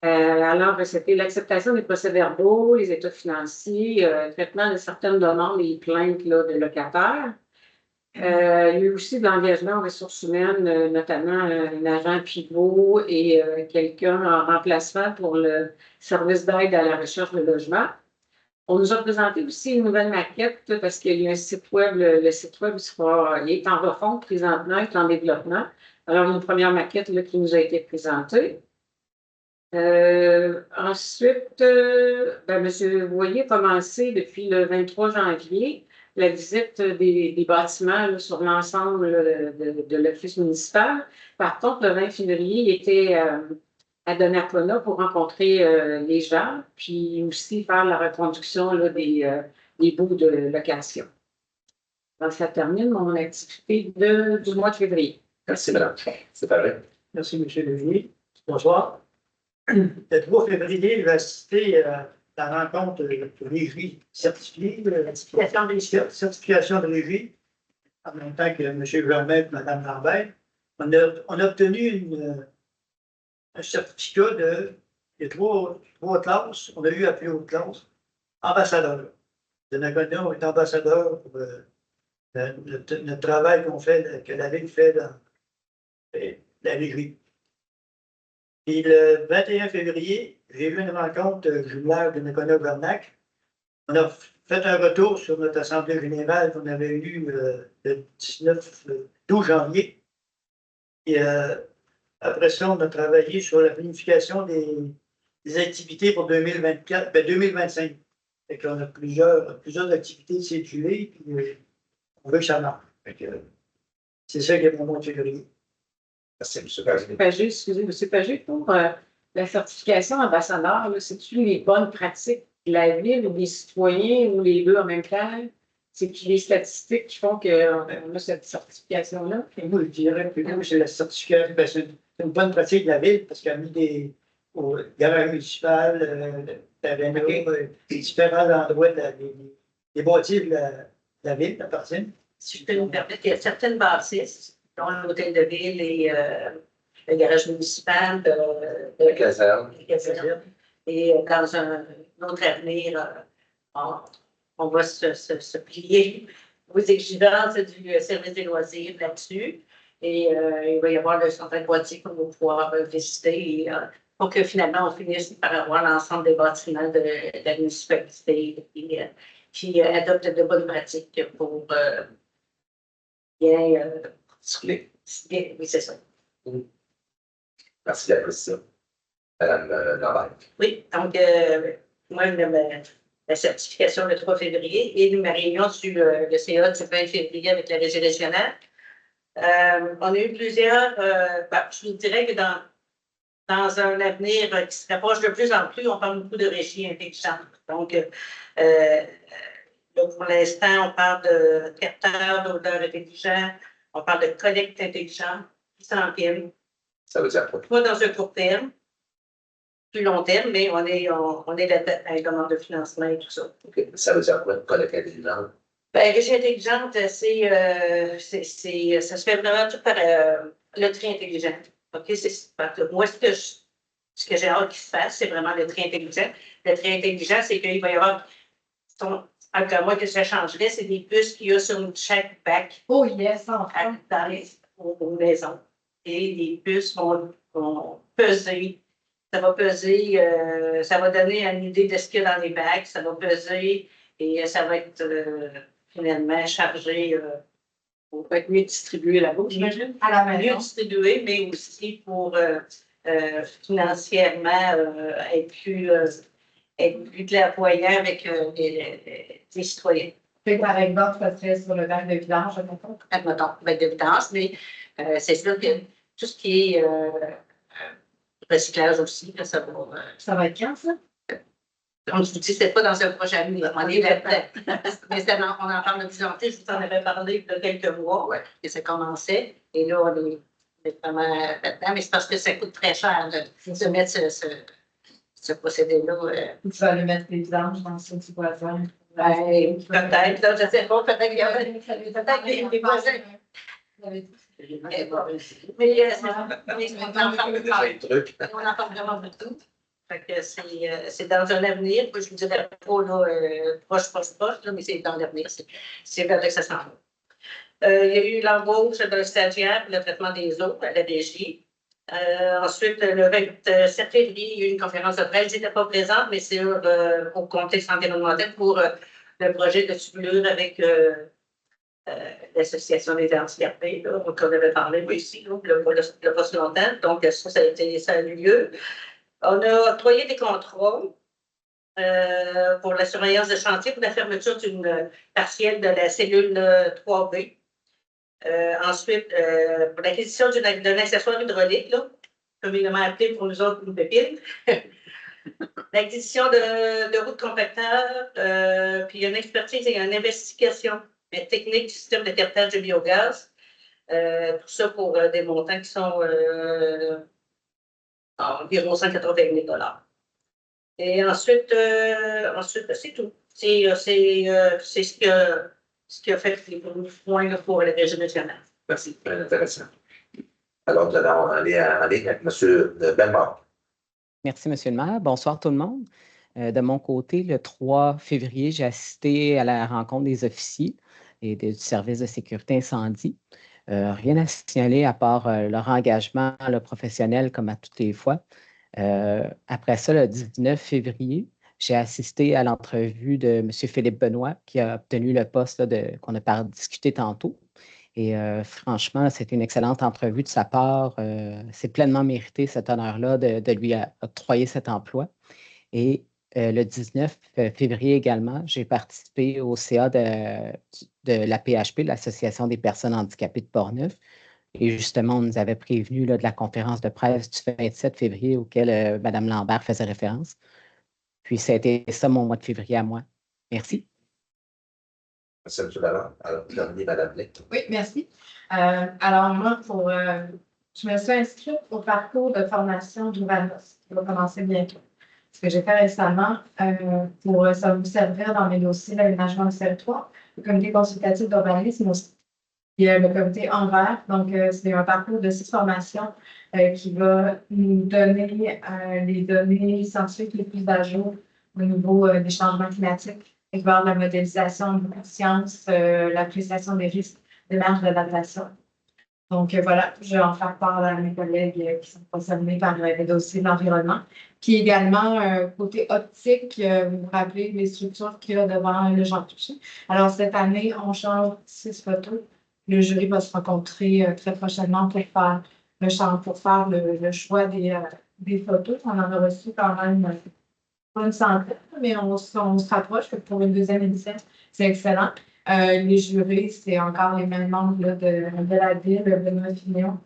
Alors, c'était l'acceptation des procès-verbaux, les états financiers, traitement de certaines demandes et plaintes là, de locataires. Il y a eu aussi de l'engagement en ressources humaines, notamment un agent pivot et quelqu'un en remplacement pour le service d'aide à la recherche de logement. On nous a présenté aussi une nouvelle maquette parce qu'il y a un site web, le site web il est en refonte présentement, il est en développement. Alors, il y a une première maquette là, qui nous a été présentée. Ensuite, M. Boyer a commencé depuis le 23 janvier la visite des bâtiments là, sur l'ensemble de l'office municipal. Par contre, le 20 février, il était à Donnacona pour rencontrer les gens, puis aussi faire la reconduction là, des bouts de location. Donc, ça termine mon activité du mois de février. Merci, Mme Bouchard. C'est pareil. Merci, M. Levier. Bonsoir. Le 3 février, je vais assister à la rencontre de régie certifiée, certification de régie, en même temps que M. Germain et Mme Lambert. On a obtenu un certificat de trois classes. On a eu à plus haute classe, ambassadeur. Donnacona est ambassadeur pour notre travail que la Ville fait dans la régie. Puis le 21 février, j'ai eu une rencontre jubilaire de Donnacona-Vernac. On a fait un retour sur notre assemblée générale qu'on avait eue le 12 janvier. Et après ça, on a travaillé sur la planification des activités pour 2025. Fait qu'on a plusieurs activités cédulées, puis on veut que ça marche. C'est ça qui est mon mois de février. Merci, M. Pagé. Pagé, excusez, M. Pagé, pour la certification ambassadeur, c'est-tu les bonnes pratiques de la ville ou des citoyens ou les deux en même temps? C'est-tu les statistiques qui font qu'on a cette certification-là? Et moi, je dirais que c'est la certification, c'est une bonne pratique de la ville parce qu'elle a mis au garage municipal, différents endroits, des bâtiments la ville, la partie. Si je peux me permettre, il y a certaines bâtisses, dont l'hôtel de ville et le garage municipal, La caserne. le caserne. Et dans un autre avenir, on va se plier aux exigences du service des loisirs là-dessus. Et il va y avoir le centre aquatique qu'on va pouvoir visiter et, pour que finalement on finisse par avoir l'ensemble des bâtiments de la municipalité qui adoptent de bonnes pratiques pour bien. Oui, c'est ça. Merci de la précision. Madame Lambert. Oui, donc, moi, la certification le 3 février et ma réunion sur le CA du 20 février avec la régie régionale. On a eu plusieurs, je vous dirais que dans un avenir qui se rapproche de plus en plus, on parle beaucoup de régie intelligente. Donc, pour l'instant, on parle de capteurs d'odeur intelligents, on parle de collecte intelligente qui s'en viennent. Ça veut dire quoi? Pas dans un court terme, plus long terme, mais on est là-dedans à une demande de financement et tout ça. Okay. Ça veut dire quoi, collecte intelligente? Bien, régie intelligente, ça se fait vraiment tout par le tri intelligent. OK? Moi, ce que j'ai hâte qu'il se fasse, c'est vraiment le tri intelligent. Le tri intelligent, c'est qu'il va y avoir, encore moi, que ça changerait, c'est des puces qu'il y a sur chaque bac. Oh yes, enfin. Dans aux maisons. Et les puces vont peser. Ça va peser, ça va donner une idée de ce qu'il y a dans les bacs. Ça va peser et ça va être finalement chargé pour être mieux distribué là-bas, j'imagine. À la Mieux maison. distribué, mais aussi pour financièrement être plus clairvoyant avec les citoyens. Fait que, par exemple, ça serait sur le bac de vidange, je comprends. Admettons, bac de vidange, mais c'est sûr que tout ce qui est recyclage aussi, là, ça va. Ça va être quand, ça? Comme je vous dis, c'est pas dans un projet à venir. On est là-dedans. Mais on en parle de plus en plus. Je vous en avais parlé il y a quelques mois, et ça commençait. Et là, on est vraiment là-dedans. Mais c'est parce que ça coûte très cher de mettre ce procédé-là. Tu vas aller mettre les vidanges dans ce petit voisin. Peut-être, là, je sais pas, peut-être qu'il y a des voisins. Mais on en parle vraiment beaucoup. Fait que c'est dans un avenir, je ne vous dirais pas là, proche, là, mais c'est dans l'avenir. C'est vers là que ça s'en va. Il y a eu l'embauche d'un stagiaire pour le traitement des eaux à la DG. Ensuite, le 27 février, il y a eu une conférence de presse. Je n'étais pas présente, mais c'est au contexte environnemental pour le projet de tubulure avec l'Association des handicapés, là, on en avait parlé ici, là, le pas si longtemps. Donc, ça a eu lieu. On a octroyé des contrats pour la surveillance de chantier pour la fermeture d'une partielle de la cellule 3B. Ensuite, pour l'acquisition d'un accessoire hydraulique, là, communément appelé pour nous autres une pépine. L'acquisition de routes compacteurs, puis une expertise et une investigation technique du système de captage de biogaz. Tout ça pour des montants qui sont environ 180 000 $. Et ensuite c'est tout. C'est ce qui a fait les points pour les régimes nationales. Merci, très intéressant. Alors, nous allons aller en ligne avec M. Bellemare. Merci, M. le maire. Bonsoir tout le monde. De mon côté, le 3 février, j'ai assisté à la rencontre des officiers et du service de sécurité incendie. Rien à signaler à part leur engagement professionnel comme à toutes les fois. Après ça, le 19 février, j'ai assisté à l'entrevue de M. Philippe Benoît qui a obtenu le poste qu'on a discuté tantôt. Et franchement, c'était une excellente entrevue de sa part. C'est pleinement mérité cet honneur-là de lui octroyer cet emploi. Et le 19 février également, j'ai participé au CA de la PHP, l'Association des personnes handicapées de Portneuf. Et justement, on nous avait prévenu de la conférence de presse du 27 février auquel Mme Lambert faisait référence. Puis, ça a été ça mon mois de février à moi. Merci. Merci, M. Bellemare. Alors, Mme Blais. Oui, merci. Alors, moi, je me suis inscrite au parcours de formation d'Uvanos, qui va commencer bientôt. Ce que j'ai fait récemment, ça va me servir dans mes dossiers d'aménagement du territoire. le comité consultatif d'urbanisme aussi. Il y a le comité en vert, donc c'est un parcours de 6 formations qui va nous donner les données scientifiques les plus à jour au niveau des changements climatiques, et voir la modélisation, beaucoup de sciences, l'appréciation des risques, des marges d'adaptation. Donc voilà, je vais en faire part à mes collègues qui sont concernés par les dossiers de l'environnement. Puis également, côté optique, vous vous rappelez les structures qu'il y a devant le Jean Couché. Alors cette année, on change 6 photos. Le jury va se rencontrer très prochainement pour faire le choix des photos. On en a reçu quand même pas une centaine, mais on se rapproche pour une deuxième édition. C'est excellent. Les jurés, c'est encore les mêmes membres là, de la ville, Benoît Fillon.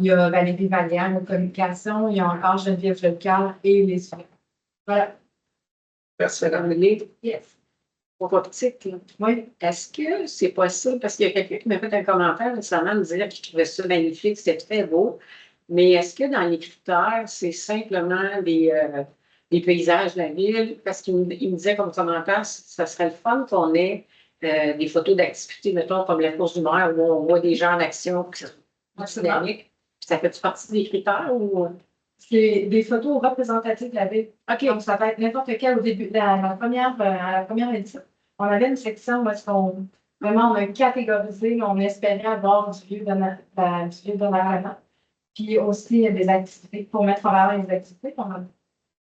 Il y a Valérie Vallière aux communications, il y a encore Geneviève Leclerc et les suivants. Voilà. Merci, madame. Yes. Pour optique, là. Oui. Est-ce que c'est possible, parce qu'il y a quelqu'un qui m'a fait un commentaire récemment me disait qu'il trouvait ça magnifique, c'était très beau, mais est-ce que dans les critères, c'est simplement des paysages de la ville? Parce qu'il me disait comme commentaire, ça serait le fun qu'on ait des photos d'activités, mettons, comme la course du maire, où on voit des gens en action, qui sont dynamiques. Ça fait partie des critères ou? C'est des photos représentatives de la ville. OK. Donc, ça peut être n'importe quel au début, à la première édition. On avait une section où est-ce qu'on vraiment on a catégorisé, on espérait avoir du vieux donalement. Puis aussi, il y a des activités pour mettre en valeur les activités qu'on a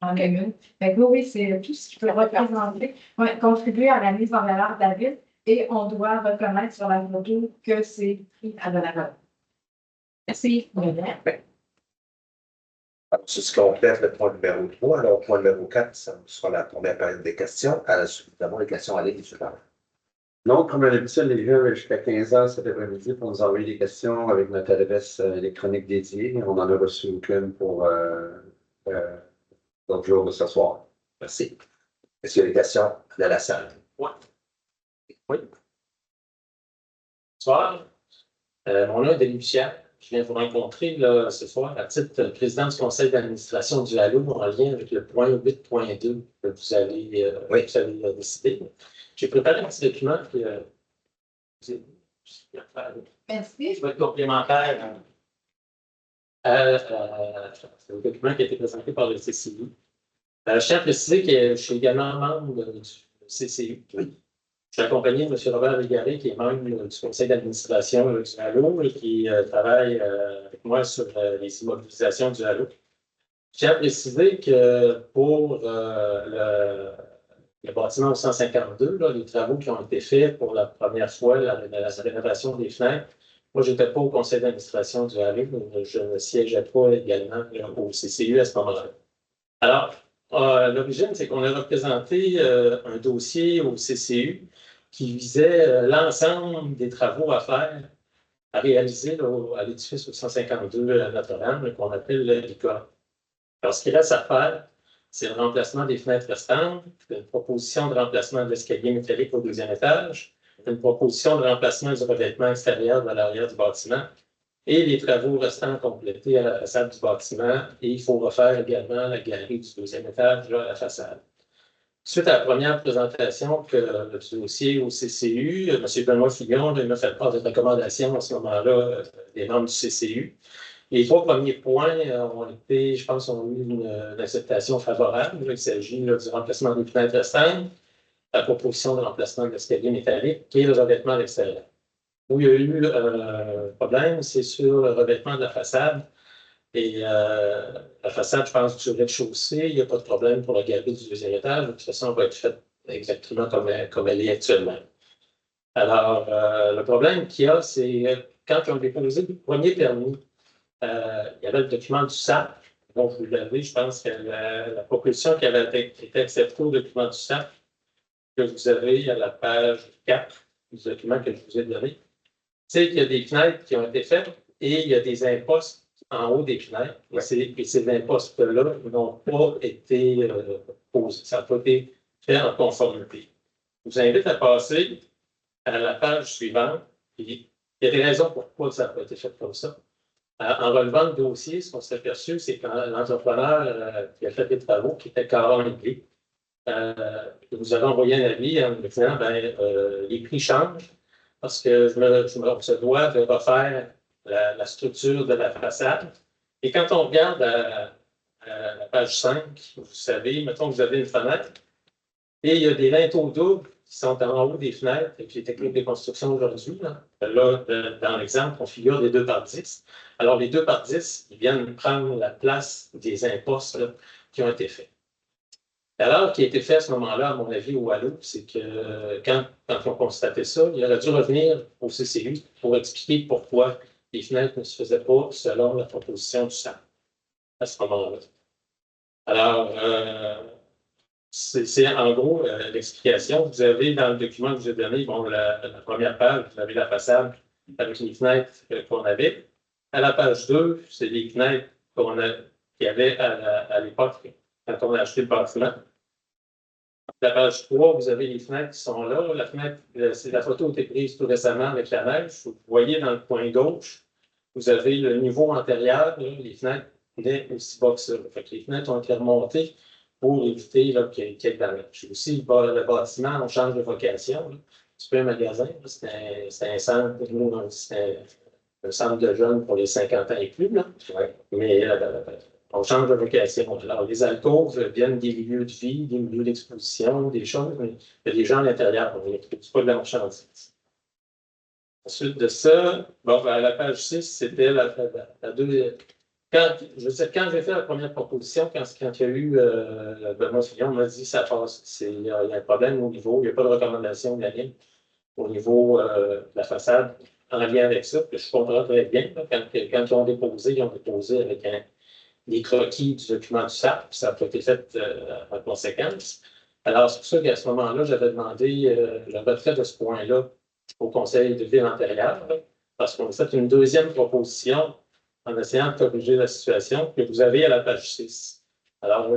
en commune. Fait que oui, c'est tout ce qui peut représenter, contribuer à la mise en valeur de la ville et on doit reconnaître sur la photo que c'est pris à de la valeur. Merci. Alors, ceci complète le point numéro 3. Alors, point numéro 4, ça sera la première période des questions. À la suite, évidemment, les questions à l'aide du parle. Donc, comme à l'habitude, les gars, jusqu'à 15h cet après-midi pour nous envoyer des questions avec notre adresse électronique dédiée. On en a reçu aucune pour l'autre jour de ce soir. Merci. Est-ce qu'il y a des questions de la salle? Oui. Bonsoir. Mon nom est Denis Pichard. Je viens vous rencontrer là, ce soir à titre de président du conseil d'administration du Halo en lien avec le point 8.2 que vous avez décidé. J'ai préparé un petit document qui Merci. va être complémentaire au document qui a été présenté par le CCI. Je tiens à préciser que je suis également membre du CCI. Je suis accompagné de M. Robert Légaré, qui est membre du conseil d'administration du Halo et qui travaille avec moi sur les immobilisations du Halo. Je tiens à préciser que pour le bâtiment 152, là, les travaux qui ont été faits pour la première fois, la rénovation des fenêtres, moi, je n'étais pas au conseil d'administration du Halo, je ne siégeais pas également au CCU à ce moment-là. Alors, l'origine, c'est qu'on a représenté un dossier au CCU qui visait l'ensemble des travaux à faire, à réaliser à l'édifice 852 Notre-Dame, qu'on appelle l'ICA. Alors, ce qu'il reste à faire, c'est le remplacement des fenêtres restantes, une proposition de remplacement de l'escalier métallique au deuxième étage, une proposition de remplacement du revêtement extérieur de l'arrière du bâtiment et les travaux restants complétés à la façade du bâtiment. Et il faut refaire également la galerie du deuxième étage à la façade. Suite à la première présentation du dossier au CCU, M. Benoît Fillon m'a fait part de recommandations à ce moment-là des membres du CCU. Les 3 premiers points ont été, je pense, ont eu une acceptation favorable. Il s'agit du remplacement des fenêtres restantes, la proposition de remplacement de l'escalier métallique et le revêtement à l'extérieur. Où il y a eu un problème, c'est sur le revêtement de la façade. Et la façade, je pense, du rez-de-chaussée, il n'y a pas de problème pour la galerie du deuxième étage. De toute façon, elle va être faite exactement comme elle est actuellement. Alors, le problème qu'il y a, c'est quand on a déposé le premier permis, il y avait le document du SAP. Donc, vous l'avez, je pense que la proposition qui avait été acceptée au document du SAP, que vous avez à la page 4 du document que je vous ai donné, c'est qu'il y a des fenêtres qui ont été faites et il y a des impostes en haut des fenêtres. Et ces impostes-là n'ont pas été posés. Ça n'a pas été fait en conformité. Je vous invite à passer à la page suivante. Il y a des raisons pourquoi ça n'a pas été fait comme ça. En relevant le dossier, ce qu'on s'est aperçu, c'est que l'entrepreneur qui a fait des travaux qui étaient carrément réglés. vous avez envoyé un avis en me disant les prix changent parce que on se doit de refaire la structure de la façade. Et quand on regarde à la page 5, vous savez, mettons que vous avez une fenêtre et il y a des linteaux doubles qui sont en haut des fenêtres et puis les techniques de construction aujourd'hui. Là, dans l'exemple, on figure des 2 par 10. Alors, les 2 par 10, ils viennent prendre la place des impostes là, qui ont été faits. L'erreur qui a été faite à ce moment-là, à mon avis, au Wallo, c'est que quand on constatait ça, il aurait dû revenir au CCU pour expliquer pourquoi les fenêtres ne se faisaient pas selon la proposition du SAM à ce moment-là. Alors, c'est en gros l'explication. Vous avez dans le document que je vous ai donné, bon, la première page, vous avez la façade avec les fenêtres qu'on avait. À la page 2, c'est les fenêtres qu'il y avait à l'époque quand on a acheté le bâtiment. La page 3, vous avez les fenêtres qui sont là. La fenêtre, la photo a été prise tout récemment avec la neige. Vous voyez dans le coin gauche, vous avez le niveau antérieur. Là, les fenêtres venaient aussi bas que ça. Fait que les fenêtres ont été remontées pour éviter qu'il y ait de la neige. Aussi, le bâtiment, on change de vocation. C'est pas un magasin, c'est un centre. C'est un centre de jeunes pour les 50 ans et plus. Là. Mais on change de vocation. Alors, les alcôves viennent des lieux de vie, des lieux d'exposition, des choses, mais il y a des gens à l'intérieur. On ne trouve pas de la marchandise. Ensuite de ça, bon, à la page 6, c'était la deuxième. Quand j'ai fait la première proposition, quand il y a eu Benoît Fillon m'a dit ça passe, il y a un problème au niveau, il n'y a pas de recommandation de la ligne au niveau de la façade en lien avec ça. Je comprends très bien. Là, quand ils ont déposé avec les croquis du document du SAP, puis ça a été fait en conséquence. Alors, c'est pour ça qu'à ce moment-là, j'avais demandé le retrait de ce point-là au Conseil de ville antérieur, là, parce qu'on a fait une deuxième proposition en essayant de corriger la situation que vous avez à la page 6. Alors,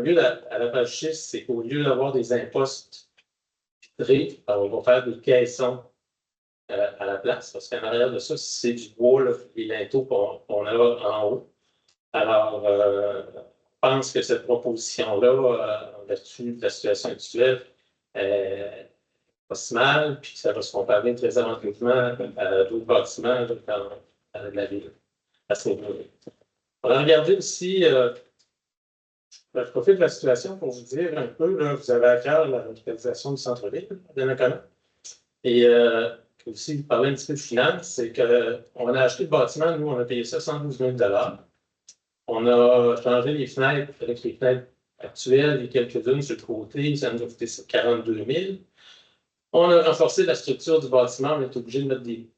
à la page 6, c'est qu'au lieu d'avoir des impostes vitrés, on va faire des caissons à la place, parce qu'en arrière de ça, c'est du bois, là, les linteaux qu'on a en haut. Alors, je pense que cette proposition-là, en vertu de la situation actuelle, pas si mal, puis ça va se comparer très avantageusement à d'autres bâtiments dans la ville, à ce niveau-là. On va regarder aussi, je profite de la situation pour vous dire un peu, là, vous avez à cœur la revitalisation du centre-ville de Donnacona. Et aussi, vous parlez un petit peu de finance, c'est qu'on a acheté le bâtiment, nous, on a payé ça 112 000 $. On a changé les fenêtres avec les fenêtres actuelles et quelques-unes sur le côté, ça nous a coûté 42 000 $. On a renforcé la structure du bâtiment, on est obligé de mettre des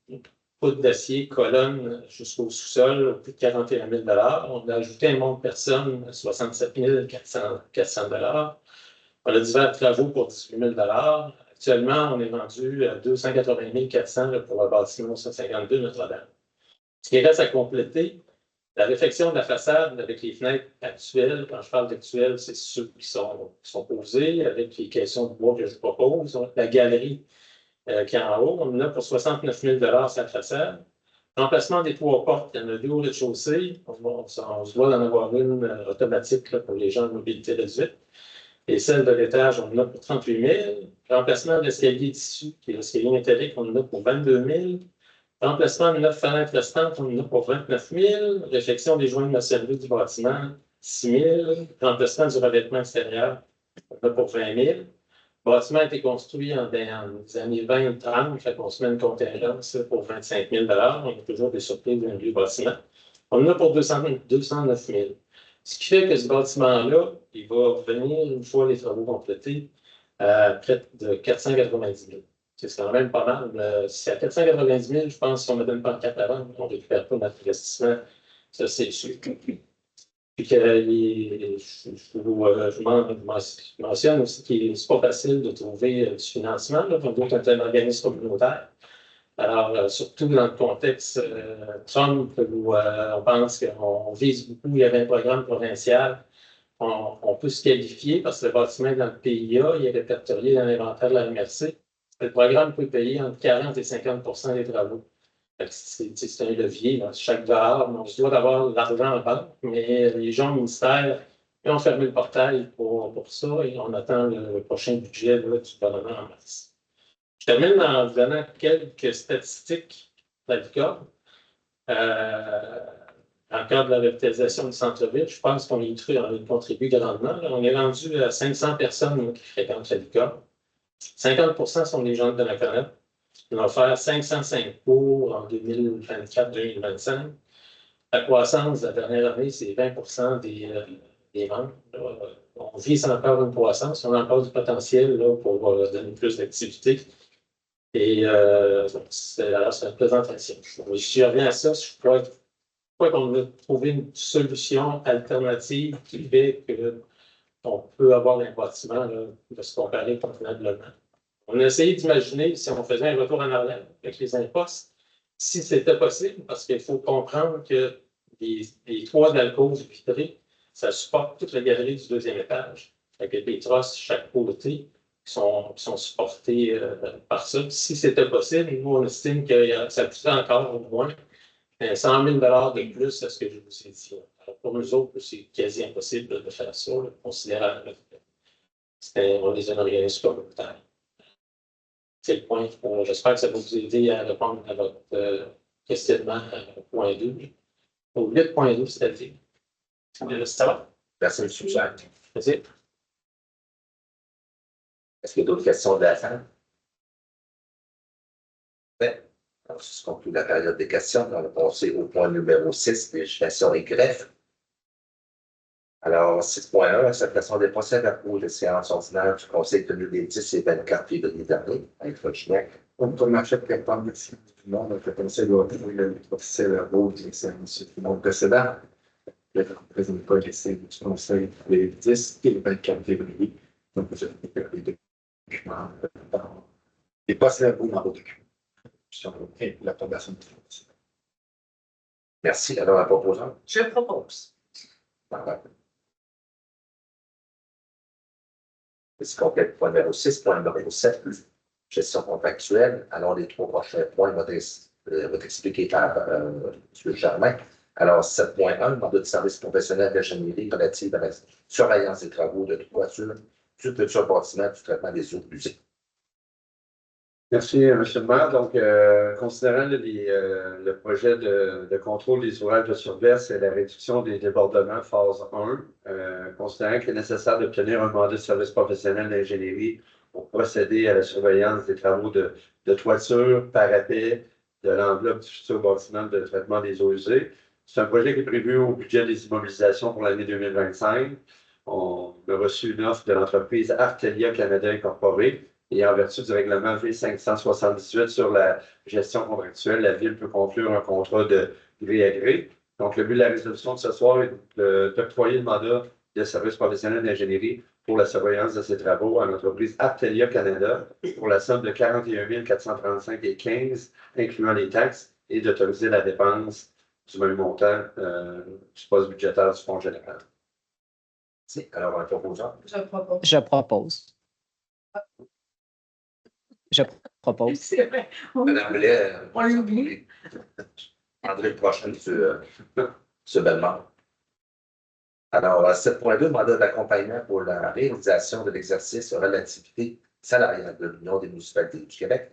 poutres d'acier, colonnes jusqu'au sous-sol, au plus de 41 000 $. On a ajouté un nombre de personnes, 67 400 $. On a divers travaux pour 18 000 $. Actuellement, on est vendu à 280 400 $ pour le bâtiment 152 Notre-Dame. Ce qui reste à compléter, la réfection de la façade avec les fenêtres actuelles, quand je parle d'actuelles, c'est ceux qui sont posés avec les caissons de bois que je propose. La galerie qui est en haut, on en a pour 69 000 $ sur la façade. Remplacement des 3 portes, il y en a 2 au rez-de-chaussée. On se doit d'en avoir une automatique là, pour les gens de mobilité réduite. Et celle de l'étage, on en a pour 38 000. Remplacement de l'escalier tissu, qui est l'escalier métallique, on en a pour 22 000. Remplacement de 9 fenêtres restantes, on en a pour 29 000. Réfection des joints de maçonnerie du bâtiment, 6 000. Remplacement du revêtement extérieur, on en a pour 20 000. Le bâtiment a été construit en des années 20-30, fait qu'on se met une contingence pour 25 000 $. On a toujours des surprises d'un vieux bâtiment. On en a pour 209 000. Ce qui fait que ce bâtiment-là, il va revenir, une fois les travaux complétés, à près de 490 000. C'est quand même pas mal. Si à 490 000, je pense qu'on me donne pas 4 avant, on ne récupère pas notre investissement. Ça, c'est sûr. Puis que je mentionne aussi qu'il n'est pas facile de trouver du financement, comme d'autres un organisme communautaire. Alors, surtout dans le contexte Trump, où on pense qu'on vise beaucoup, il y avait un programme provincial, on peut se qualifier parce que le bâtiment est dans le PIA, il est répertorié dans l'inventaire de la MRC. Le programme peut payer entre 40 et 50 % des travaux. C'est un levier dans chaque dollar. On se doit d'avoir l'argent en banque, mais les gens au ministère Ils ont fermé le portail pour ça et on attend le prochain budget là, du gouvernement en mars. Je termine en vous donnant quelques statistiques de la licorne. Dans le cadre de la revitalisation du centre-ville, je pense qu'on y contribue grandement. Là. On est rendu à 500 personnes qui fréquentent la licorne. 50% sont des gens de la Connect. On va faire 505 cours en 2024-2025. La croissance de la dernière année, c'est 20% des membres. On vise encore une croissance. On a encore du potentiel là, pour donner plus d'activité. Et c'est une présentation. Si je reviens à ça, je crois qu'on va trouver une solution alternative qui fait qu'on peut avoir un bâtiment là, de se comparer convenablement. On a essayé d'imaginer si on faisait un retour en arrière avec les impostes, si c'était possible, parce qu'il faut comprendre que les toits d'alcôve vitrés, ça supporte toute la galerie du deuxième étage, avec des trosses chaque côté qui sont supportés par ça. Si c'était possible, nous, on estime que ça coûterait encore au moins 100 000 de plus à ce que je vous ai dit. Alors, pour nous autres, c'est quasi impossible de faire ça, là, considérant on les a organisés communautaires. C'est le point. J'espère que ça va vous aider à répondre à votre questionnement point 2. Au 8.12, c'est-à-dire. Ça va? Merci, M. Jacques. Merci. Est-ce qu'il y a d'autres questions de la salle? Alors, si on conclut la période des questions, on va passer au point numéro 6, législation et greffe. Alors, 6.1, acceptation des procès verbaux de séance ordinaire du Conseil tenu les 10 et 24 février dernier. Avec votre Gignac. Comme Marchette Captain, merci tout le monde. Donc, le Conseil doit approuver le procès verbaux des séances du monde précédent. Je ne présente pas les signes du Conseil les 10 et 24 février. Donc, je vais les documents les procès verbaux dans vos documents. Et l'approbation du procès. Merci. Alors, la proposante. Je propose. C'est complète. Point numéro 6, point numéro 7, gestion contractuelle. Alors, les trois prochains points vont être expliqués par M. Germain. Alors, 7.1, mandat de service professionnel d'ingénierie relative à la surveillance des travaux de toiture du futur bâtiment du traitement des eaux usées. Merci, M. le maire. Donc, considérant le projet de contrôle des ouvrages de surveillance et la réduction des débordements phase 1, considérant qu'il est nécessaire d'obtenir un mandat de service professionnel d'ingénierie pour procéder à la surveillance des travaux de toiture, parapet, de l'enveloppe du futur bâtiment de traitement des eaux usées. C'est un projet qui est prévu au budget des immobilisations pour l'année 2025. On a reçu une offre de l'entreprise Artelia Canada Incorporée. Et en vertu du règlement V578 sur la gestion contractuelle, la Ville peut conclure un contrat de gré à gré. Donc, le but de la résolution de ce soir est d'octroyer le mandat de service professionnel d'ingénierie pour la surveillance de ces travaux à l'entreprise Artelia Canada pour la somme de 41 435,15 incluant les taxes, et d'autoriser la dépense du même montant du poste budgétaire du Fonds général. Merci. Alors, un proposant. Je propose. Je propose. Je propose. C'est vrai. Madame Blais. On l'oublie. André, le prochain, ce Bellemare. Alors, 7.2, mandat d'accompagnement pour la réalisation de l'exercice de relativité salariale de l'Union des municipalités du Québec.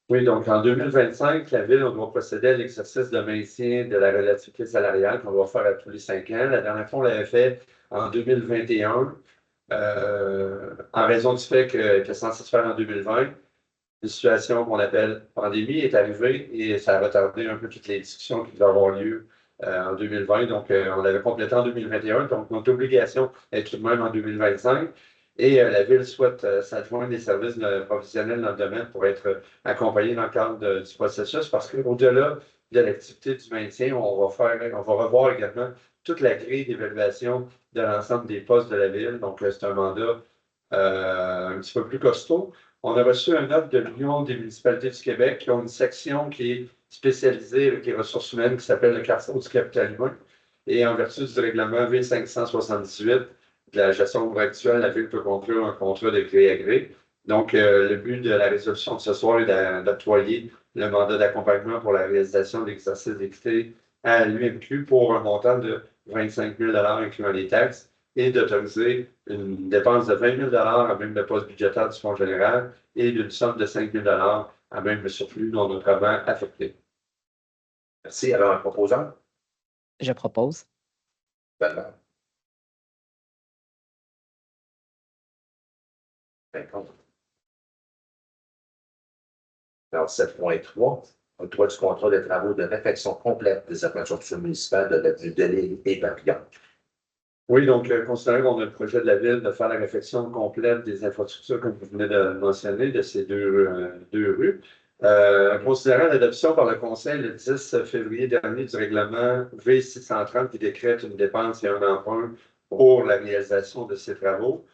Oui, donc en 2025, la Ville, on doit procéder à l'exercice de maintien de la relativité salariale qu'on doit faire à tous les 5 ans. La dernière fois, on l'avait fait en 2021, en raison du fait qu'elle était censée se faire en 2020. Une situation qu'on appelle pandémie est arrivée et ça a retardé un peu toutes les discussions qui devaient avoir lieu en 2020. Donc, on l'avait complété en 2021. Donc, notre obligation est tout de même en 2025. Et la Ville souhaite s'adjoindre des services professionnels dans le domaine pour être accompagnée dans le cadre du processus parce qu'au-delà de l'activité du maintien, on va revoir également toute la grille d'évaluation de l'ensemble des postes de la Ville. Donc, c'est un mandat un petit peu plus costaud. On a reçu un offre de l'Union des municipalités du Québec qui ont une section qui est spécialisée avec les ressources humaines qui s'appelle le Carrefour du capital humain. Et en vertu du règlement V578, de la gestion contractuelle, la Ville peut conclure un contrat de gré à gré. Donc, le but de la résolution de ce soir est d'octroyer le mandat d'accompagnement pour la réalisation de l'exercice d'équité à l'UMQ pour un montant de 25 000 incluant les taxes. et d'autoriser une dépense de 20 000 à même le poste budgétaire du Fonds général et d'une somme de 5 000 à même le surplus non autrement affecté. Merci. Alors, un proposant? Je propose. Valeur. 50. Alors, 7.3, octroi du contrat de travaux de réfection complète des infrastructures municipales de l'avenue Delisle et Papillon. Oui, donc, considérant qu'on a le projet de la Ville de faire la réfection complète des infrastructures, comme vous venez de mentionner, de ces deux rues, considérant l'adoption par le Conseil le 10 février dernier du règlement V630 qui décrète une dépense et un emprunt pour la réalisation de ces travaux,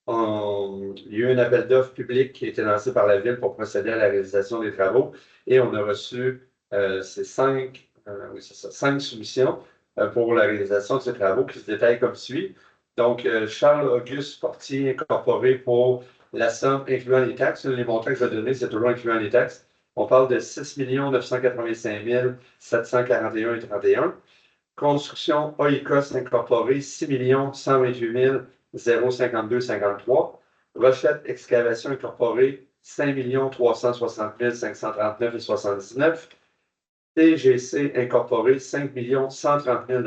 il y a eu un appel d'offres public qui a été lancé par la Ville pour procéder à la réalisation des travaux et on a reçu ces 5 soumissions pour la réalisation de ces travaux qui se détaillent comme suit. Donc, Charles-Auguste Portier Incorporé pour la somme incluant les taxes. Les montants que je vais donner, c'est toujours incluant les taxes. On parle de 6 985 741,31. Construction Oikos Incorporé, 6 128 052,53. Rochette Excavation Incorporée, 5 360 539,79. TGC Incorporé, 5 130 000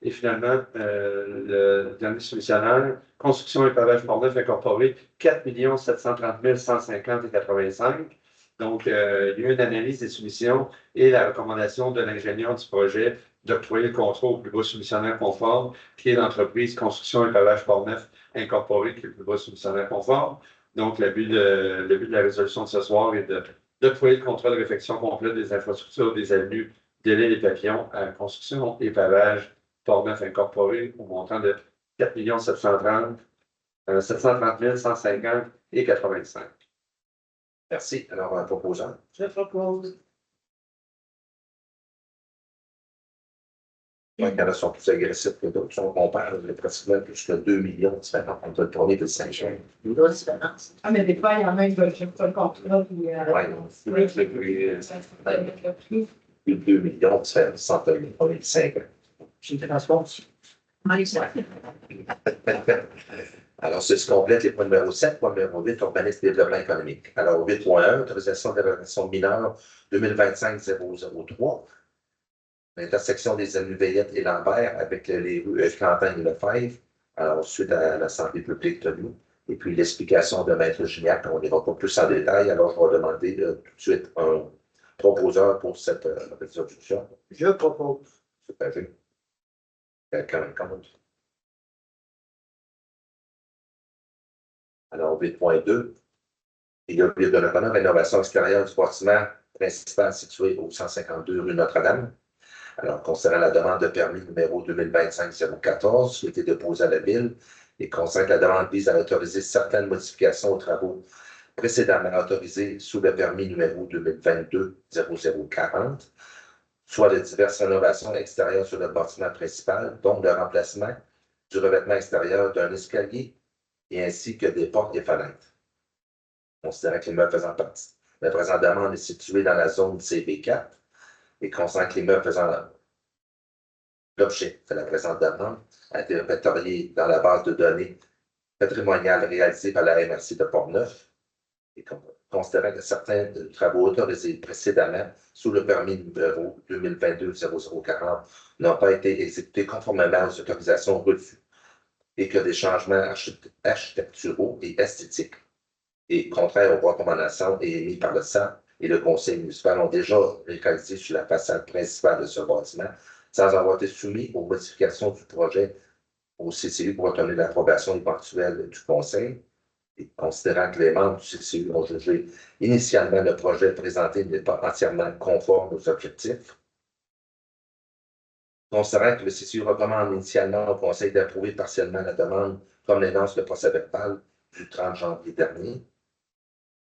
Et finalement, le dernier soumissionnaire, Construction et Pavage Portneuf Incorporé, 4 730 150,85. Donc, il y a eu une analyse des soumissions et la recommandation de l'ingénieur du projet d'octroyer le contrat au plus bas soumissionnaire conforme, qui est l'entreprise Construction et Pavage Portneuf Incorporé, qui est le plus bas soumissionnaire conforme. Donc, le but de la résolution de ce soir est d'octroyer le contrat de réfection complète des infrastructures des avenues Delisle et Papillon à Construction et Pavage Portneuf Incorporé au montant de 4 730 150,85. Merci. Alors, un proposant? Je propose. Donc, il y en a qui sont plus agressifs que d'autres. Si on compare pratiquement plus que 2 millions différents entre le premier et le 5. Ah, mais des fois, il y en a qui veulent juste pas le contrat. Puis, Oui, c'est plus 2 millions différents entre le premier et le 5. Je me transporte. Alors, c'est ce complète les points numéro 7, point numéro 8, organisme de développement économique. Alors, 8.1, autorisation d'évaluation mineure 2025-003. L'intersection des avenues Veillette et Lambert avec les rues Quentin et Lefebvre. Alors, suite à la santé publique tenue. Et puis, l'explication de Maître Gignac, on n'ira pas plus en détail. Alors, je vais demander tout de suite un proposeur pour cette résolution. Je propose. C'est âgé. Quelqu'un compte. Alors, 8.2. Il y a lieu de reconnaître rénovation extérieure du bâtiment principal situé au 152 rue Notre-Dame. Alors, concernant la demande de permis numéro 2025-014 qui a été déposée à la Ville et concernant que la demande vise à autoriser certaines modifications aux travaux précédemment autorisés sous le permis numéro 2022-0040, soit de diverses rénovations extérieures sur le bâtiment principal, dont le remplacement du revêtement extérieur d'un escalier et ainsi que des portes et fenêtres. Considérant que l'immeuble faisant partie. La présente demande est située dans la zone CB4 et concernant que l'immeuble faisant l'objet de la présente demande a été répertorié dans la base de données patrimoniale réalisée par la MRC de Portneuf et considérant que certains travaux autorisés précédemment sous le permis numéro 2022-0040 n'ont pas été exécutés conformément aux autorisations reçues et que des changements architecturaux et esthétiques et contraires aux recommandations émises par le SAP et le conseil municipal ont déjà réalisé sur la façade principale de ce bâtiment sans avoir été soumis aux modifications du projet au CCU pour obtenir l'approbation éventuelle du conseil. Et considérant que les membres du CCU ont jugé initialement le projet présenté n'est pas entièrement conforme aux objectifs. Considérant que le CCU recommande initialement au conseil d'approuver partiellement la demande comme l'énonce le procès-verbal du 30 janvier dernier.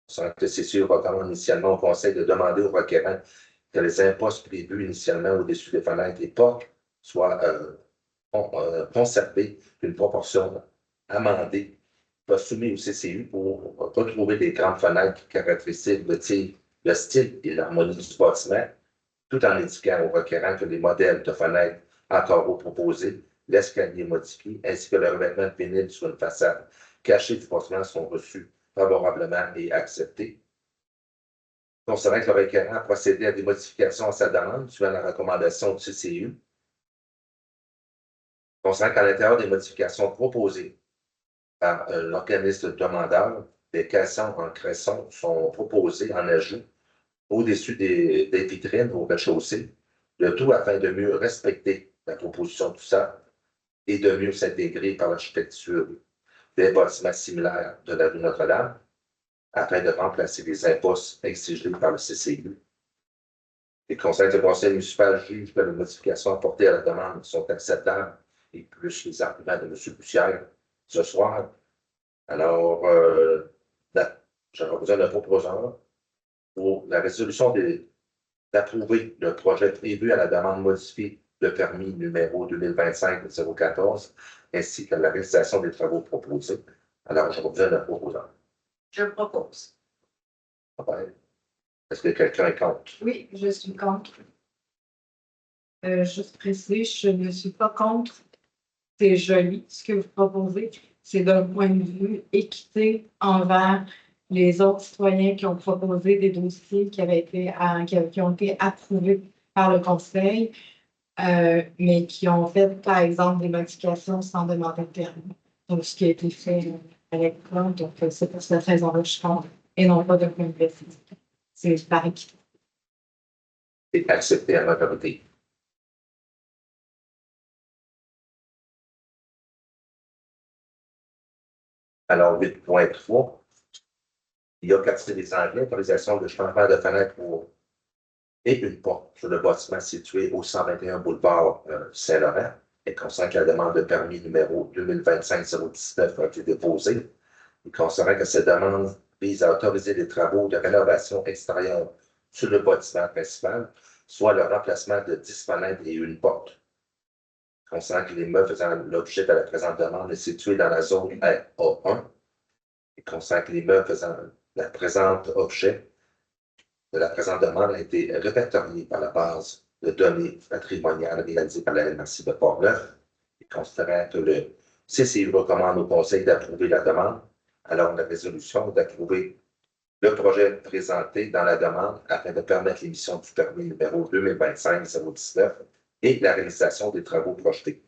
Considérant que le CCU recommande initialement au conseil de demander aux requérants que les impostes prévus initialement au-dessus des fenêtres et portes soient conservés d'une proportion amendée, pas soumis au CCU pour retrouver des grandes fenêtres qui caractérisent le style et l'harmonie du bâtiment, tout en indiquant aux requérants que les modèles de fenêtres en carreaux proposés l'escalier modifié, ainsi que le revêtement de vinyle sur une façade cachée du bâtiment sont reçus favorablement et acceptés. Considérant que le requérant a procédé à des modifications à sa demande, suivant la recommandation du CCU. Considérant qu'à l'intérieur des modifications proposées par l'organisme demandeur, des caissons en cresson sont proposés en ajout au-dessus des vitrines au rez-de-chaussée, le tout afin de mieux respecter la proposition du SAP et de mieux s'intégrer par l'architecture des bâtiments similaires de la rue Notre-Dame, afin de remplacer les impostes exigés par le CCU. Les conseils du conseil municipal jugent que les modifications apportées à la demande sont acceptables et plus les arguments de M. Bussière ce soir. Alors, j'aurais besoin d'un proposeur pour la résolution d'approuver le projet prévu à la demande modifiée de permis numéro 2025-014 ainsi que la réalisation des travaux proposés. Alors, j'aurais besoin d'un proposeur. Je propose. Ouais. Est-ce que quelqu'un est contre? Oui, je suis contre. Juste préciser, je ne suis pas contre. C'est joli ce que vous proposez. C'est d'un point de vue équité envers les autres citoyens qui ont proposé des dossiers qui ont été approuvés par le conseil, mais qui ont fait, par exemple, des modifications sans demander de permis. Donc, ce qui a été fait à l'école, donc c'est pour cette raison-là que je compte, et non pas de point de vue. C'est par équité. C'est accepté à majorité. Alors, 8.3, il y a quartier des Anglais, autorisation de changement de fenêtre et une porte sur le bâtiment situé au 121 boulevard Saint-Laurent. Et concernant que la demande de permis numéro 2025-019 a été déposée, il considère que cette demande vise à autoriser des travaux de rénovation extérieure sur le bâtiment principal, soit le remplacement de 10 fenêtres et une porte. Concernant que l'immeuble faisant l'objet de la présente demande est situé dans la zone A1, et concernant que l'immeuble faisant la présente objet de la présente demande a été répertorié par la base de données patrimoniales réalisée par la MRC de Port-Neuf, et considérant que le CCU recommande au Conseil d'approuver la demande, alors la résolution d'approuver le projet présenté dans la demande afin de permettre l'émission du permis numéro 2025-019 et la réalisation des travaux projetés.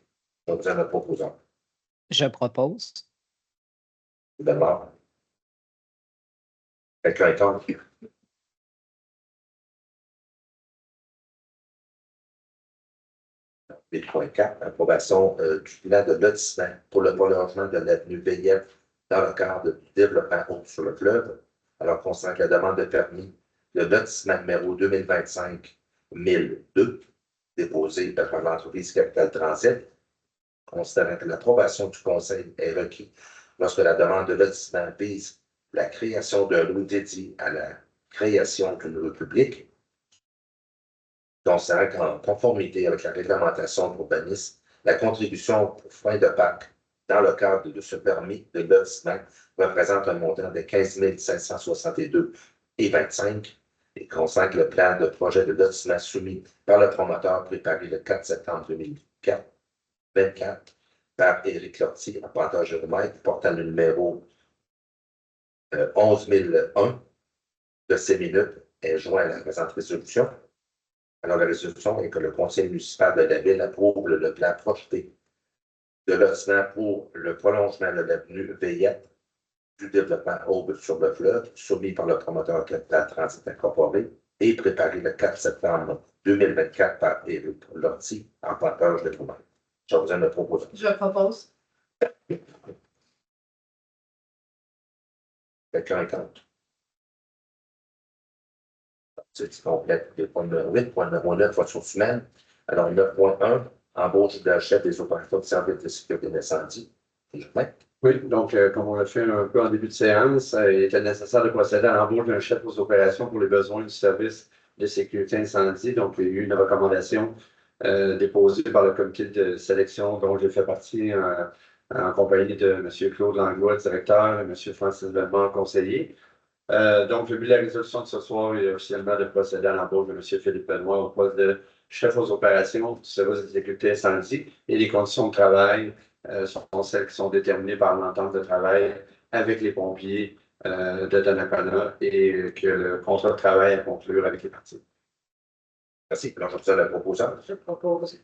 Donc, vous avez un proposant. Je propose. D'abord. Quelqu'un est contre? .4, approbation du plan de lotissement pour le prolongement de l'avenue Veillette dans le cadre du développement haut sur le fleuve. Alors, concernant la demande de permis de lotissement numéro 2025-1002, déposée par l'entreprise Capital Transit, considérant que l'approbation du conseil est requise lorsque la demande de lotissement vise la création d'un lot dédié à la création d'une rue publique, considérant qu'en conformité avec la réglementation de l'urbanisme, la contribution pour frein de parc dans le cadre de ce permis de lotissement représente un montant de 15 562,25 et consacre le plan de projet de lotissement soumis par le promoteur préparé le 4 septembre 2024 par Éric Lortie, apporteur géomètre, portant le numéro 11001 de 6 minutes est joint à la présente résolution. Alors, la résolution est que le conseil municipal de la ville approuve le plan projeté de lotissement pour le prolongement de l'avenue Veillette du développement Aube sur le fleuve, soumis par le promoteur Capital Transit Incorporé et préparé le 4 septembre 2024 par Éric Lortie, apporteur géomètre. J'ai besoin de proposer. Je propose. Quelqu'un est contre? C'est complète. Les points numéro 8, point numéro 9, ressources humaines. Alors, 9.1, embauche de chef des opérations de service de sécurité d'incendie. Oui, donc, comme on l'a fait un peu en début de séance, il était nécessaire de procéder à l'embauche d'un chef aux opérations pour les besoins du service de sécurité incendie. Donc, il y a eu une recommandation déposée par le comité de sélection dont j'ai fait partie en compagnie de M. Claude Langlois, directeur, et M. Francis Bellemare, conseiller. Donc, le but de la résolution de ce soir est officiellement de procéder à l'embauche de M. Philippe Benoît au poste de chef aux opérations du service de sécurité incendie et les conditions de travail sont celles qui sont déterminées par l'entente de travail avec les pompiers de Donnacona et que le contrat de travail à conclure avec les parties. Merci. Alors, je vous la proposante. Je propose.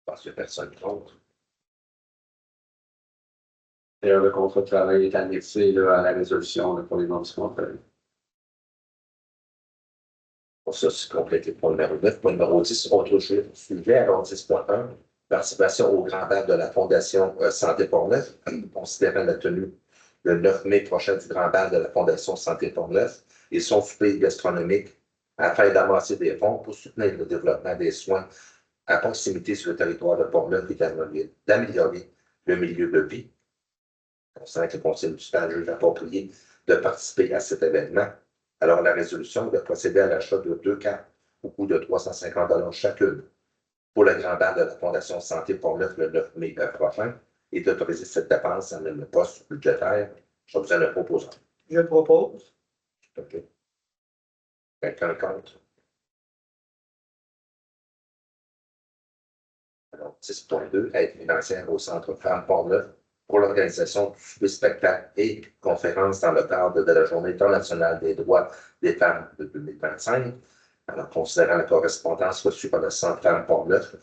Parce que personne contre. D'ailleurs, le contrat de travail est annexé là, à la résolution là, pour les membres du contrat. Pour ça, c'est complété pour le numéro 9. Pour le numéro 10, autre sujet, alors 10.1, participation au grand bal de la Fondation Santé Portneuf, considérant la tenue le 9 mai prochain du grand bal de la Fondation Santé Portneuf et son souper gastronomique afin d'amasser des fonds pour soutenir le développement des soins à proximité sur le territoire de Portneuf et d'améliorer le milieu de vie. On sent que le conseil municipal juge approprié de participer à cet événement. Alors, la résolution de procéder à l'achat de 2 cartes au coût de 350 chacune pour le grand bal de la Fondation Santé Portneuf le 9 mai prochain et d'autoriser cette dépense en une poste budgétaire. Je vous en propose. Je propose. OK. Quelqu'un contre? Alors, 10.2, aide financière au Centre Femmes Portneuf pour l'organisation du souper spectacle et conférence dans le cadre de la Journée internationale des droits des femmes de 2025. Alors, considérant la correspondance reçue par le Centre Femmes Portneuf,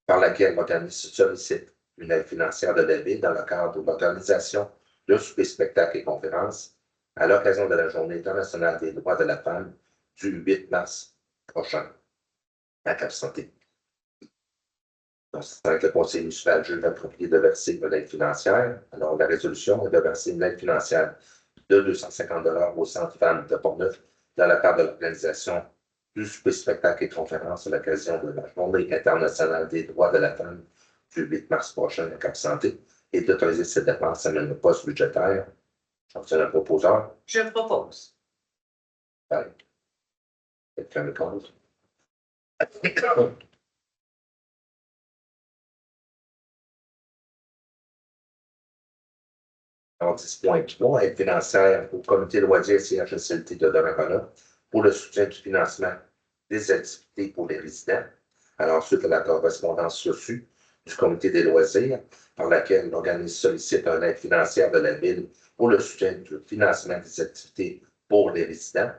par laquelle l'organisme sollicite une aide financière de la Ville dans le cadre de l'organisation de souper spectacle et conférence à l'occasion de la Journée internationale des droits de la femme du 8 mars prochain à Cap-Santé. Considérant que le conseil municipal juge approprié de verser une aide financière, alors la résolution est de verser une aide financière de 250 au Centre Femmes de Portneuf dans le cadre de l'organisation du souper spectacle et conférence à l'occasion de la Journée internationale des droits de la femme du 8 mars prochain à Cap-Santé et d'autoriser cette dépense à une poste budgétaire. C'est un proposeur. Je propose. Quelqu'un me contre? Alors, 10.3, aide financière au comité loisirs CHSLT de Donnacona pour le soutien du financement des activités pour les résidents. Alors, suite à la correspondance reçue du comité des loisirs, par laquelle l'organisme sollicite une aide financière de la Ville pour le soutien du financement des activités pour les résidents.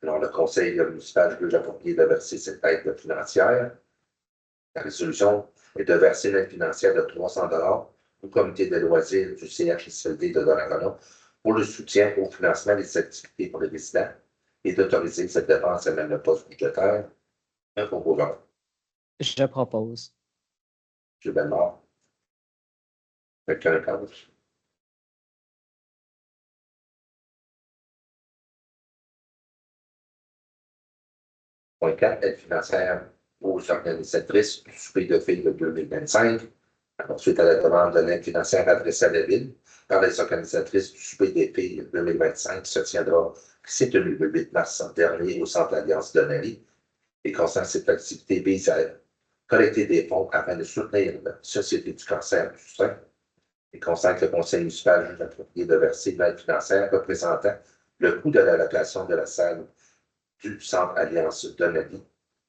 Alors, le conseil municipal juge approprié de verser cette aide financière. La résolution est de verser une aide financière de 300 au comité des loisirs du CHSLD de Donnacona pour le soutien au financement des activités pour les résidents et d'autoriser cette dépense à même le poste budgétaire. Un proposeur. Je propose. M. Bellemare. Quelqu'un contre? Point 4, aide financière aux organisatrices du souper de filles de 2025. Ensuite, à la demande de l'aide financière adressée à la Ville par les organisatrices du souper des filles 2025 qui s'est tenu le 8 mars dernier au Centre Alliance de Nali. Et concernant cette activité vise à collecter des fonds afin de soutenir la Société du cancer du sein. Et concernant que le conseil municipal juge approprié de verser une aide financière représentant le coût de l'allocation de la salle du Centre Alliance de Nali.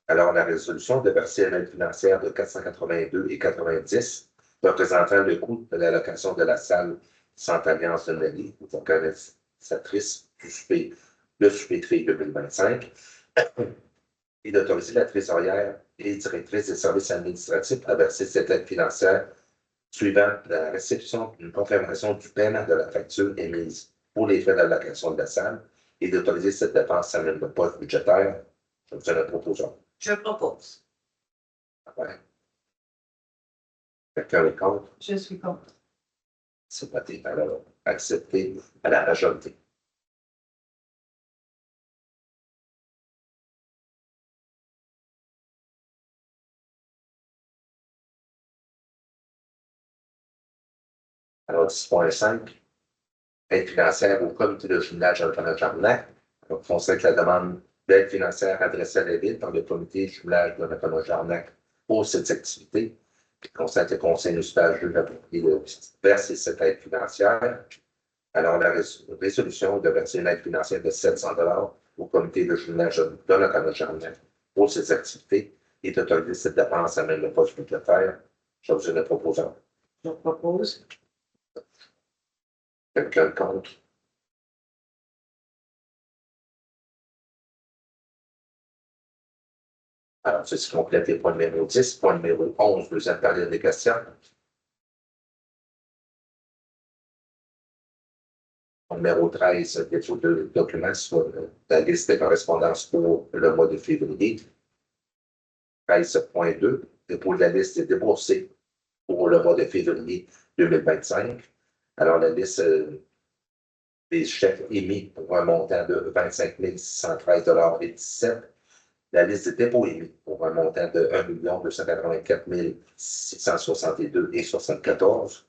Alors, la résolution de verser une aide financière de 482,90 représentant le coût de l'allocation de la salle Centre Alliance de Nali aux organisatrices du souper, le souper de filles 2025 et d'autoriser la trésorière et directrice des services administratifs à verser cette aide financière suivant la réception d'une confirmation du paiement de la facture émise pour les frais d'allocation de la salle et d'autoriser cette dépense à même le poste budgétaire. Je vous en propose. Je propose. Ouais. Quelqu'un est contre? Je suis contre. C'est voté. Alors, accepté à la majorité. Alors, 10.5, aide financière au comité de jumelage de Jarnac. On constate la demande d'aide financière adressée à la Ville par le comité de jumelage de Jarnac pour cette activité. Puis constate le conseil municipal juge approprié de verser cette aide financière. Alors, la résolution de verser une aide financière de 700 au comité de jumelage de la Canada pour ces activités et d'autoriser cette dépense à même le poste budgétaire. Je vous le proposant. Je propose. Quelqu'un contre? Alors, ceci complète les points numéro 10. Point numéro 11, deuxième période des questions. Numéro 13, dépôt de documents sur la liste de correspondance pour le mois de février. 13.2, dépôt de la liste des déboursés pour le mois de février 2025. Alors, la liste des chèques émis pour un montant de 25 613,17 $. La liste des dépôts émis pour un montant de 1 284 662,74 $.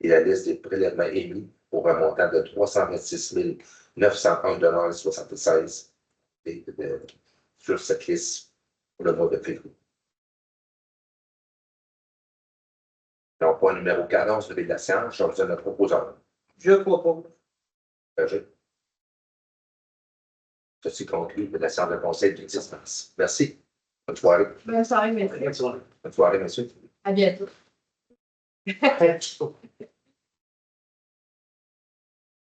Et la liste des prélèvements émis pour un montant de 326 901,76 $ sur cette liste pour le mois de février. Donc, point numéro 14, levé de la séance, je vous donne le proposeur. Je propose. Ceci conclut la séance de conseil du 10 mars. Merci. Bonne soirée. Bonne soirée, merci. Bonne soirée. Bonne soirée, monsieur. À bientôt.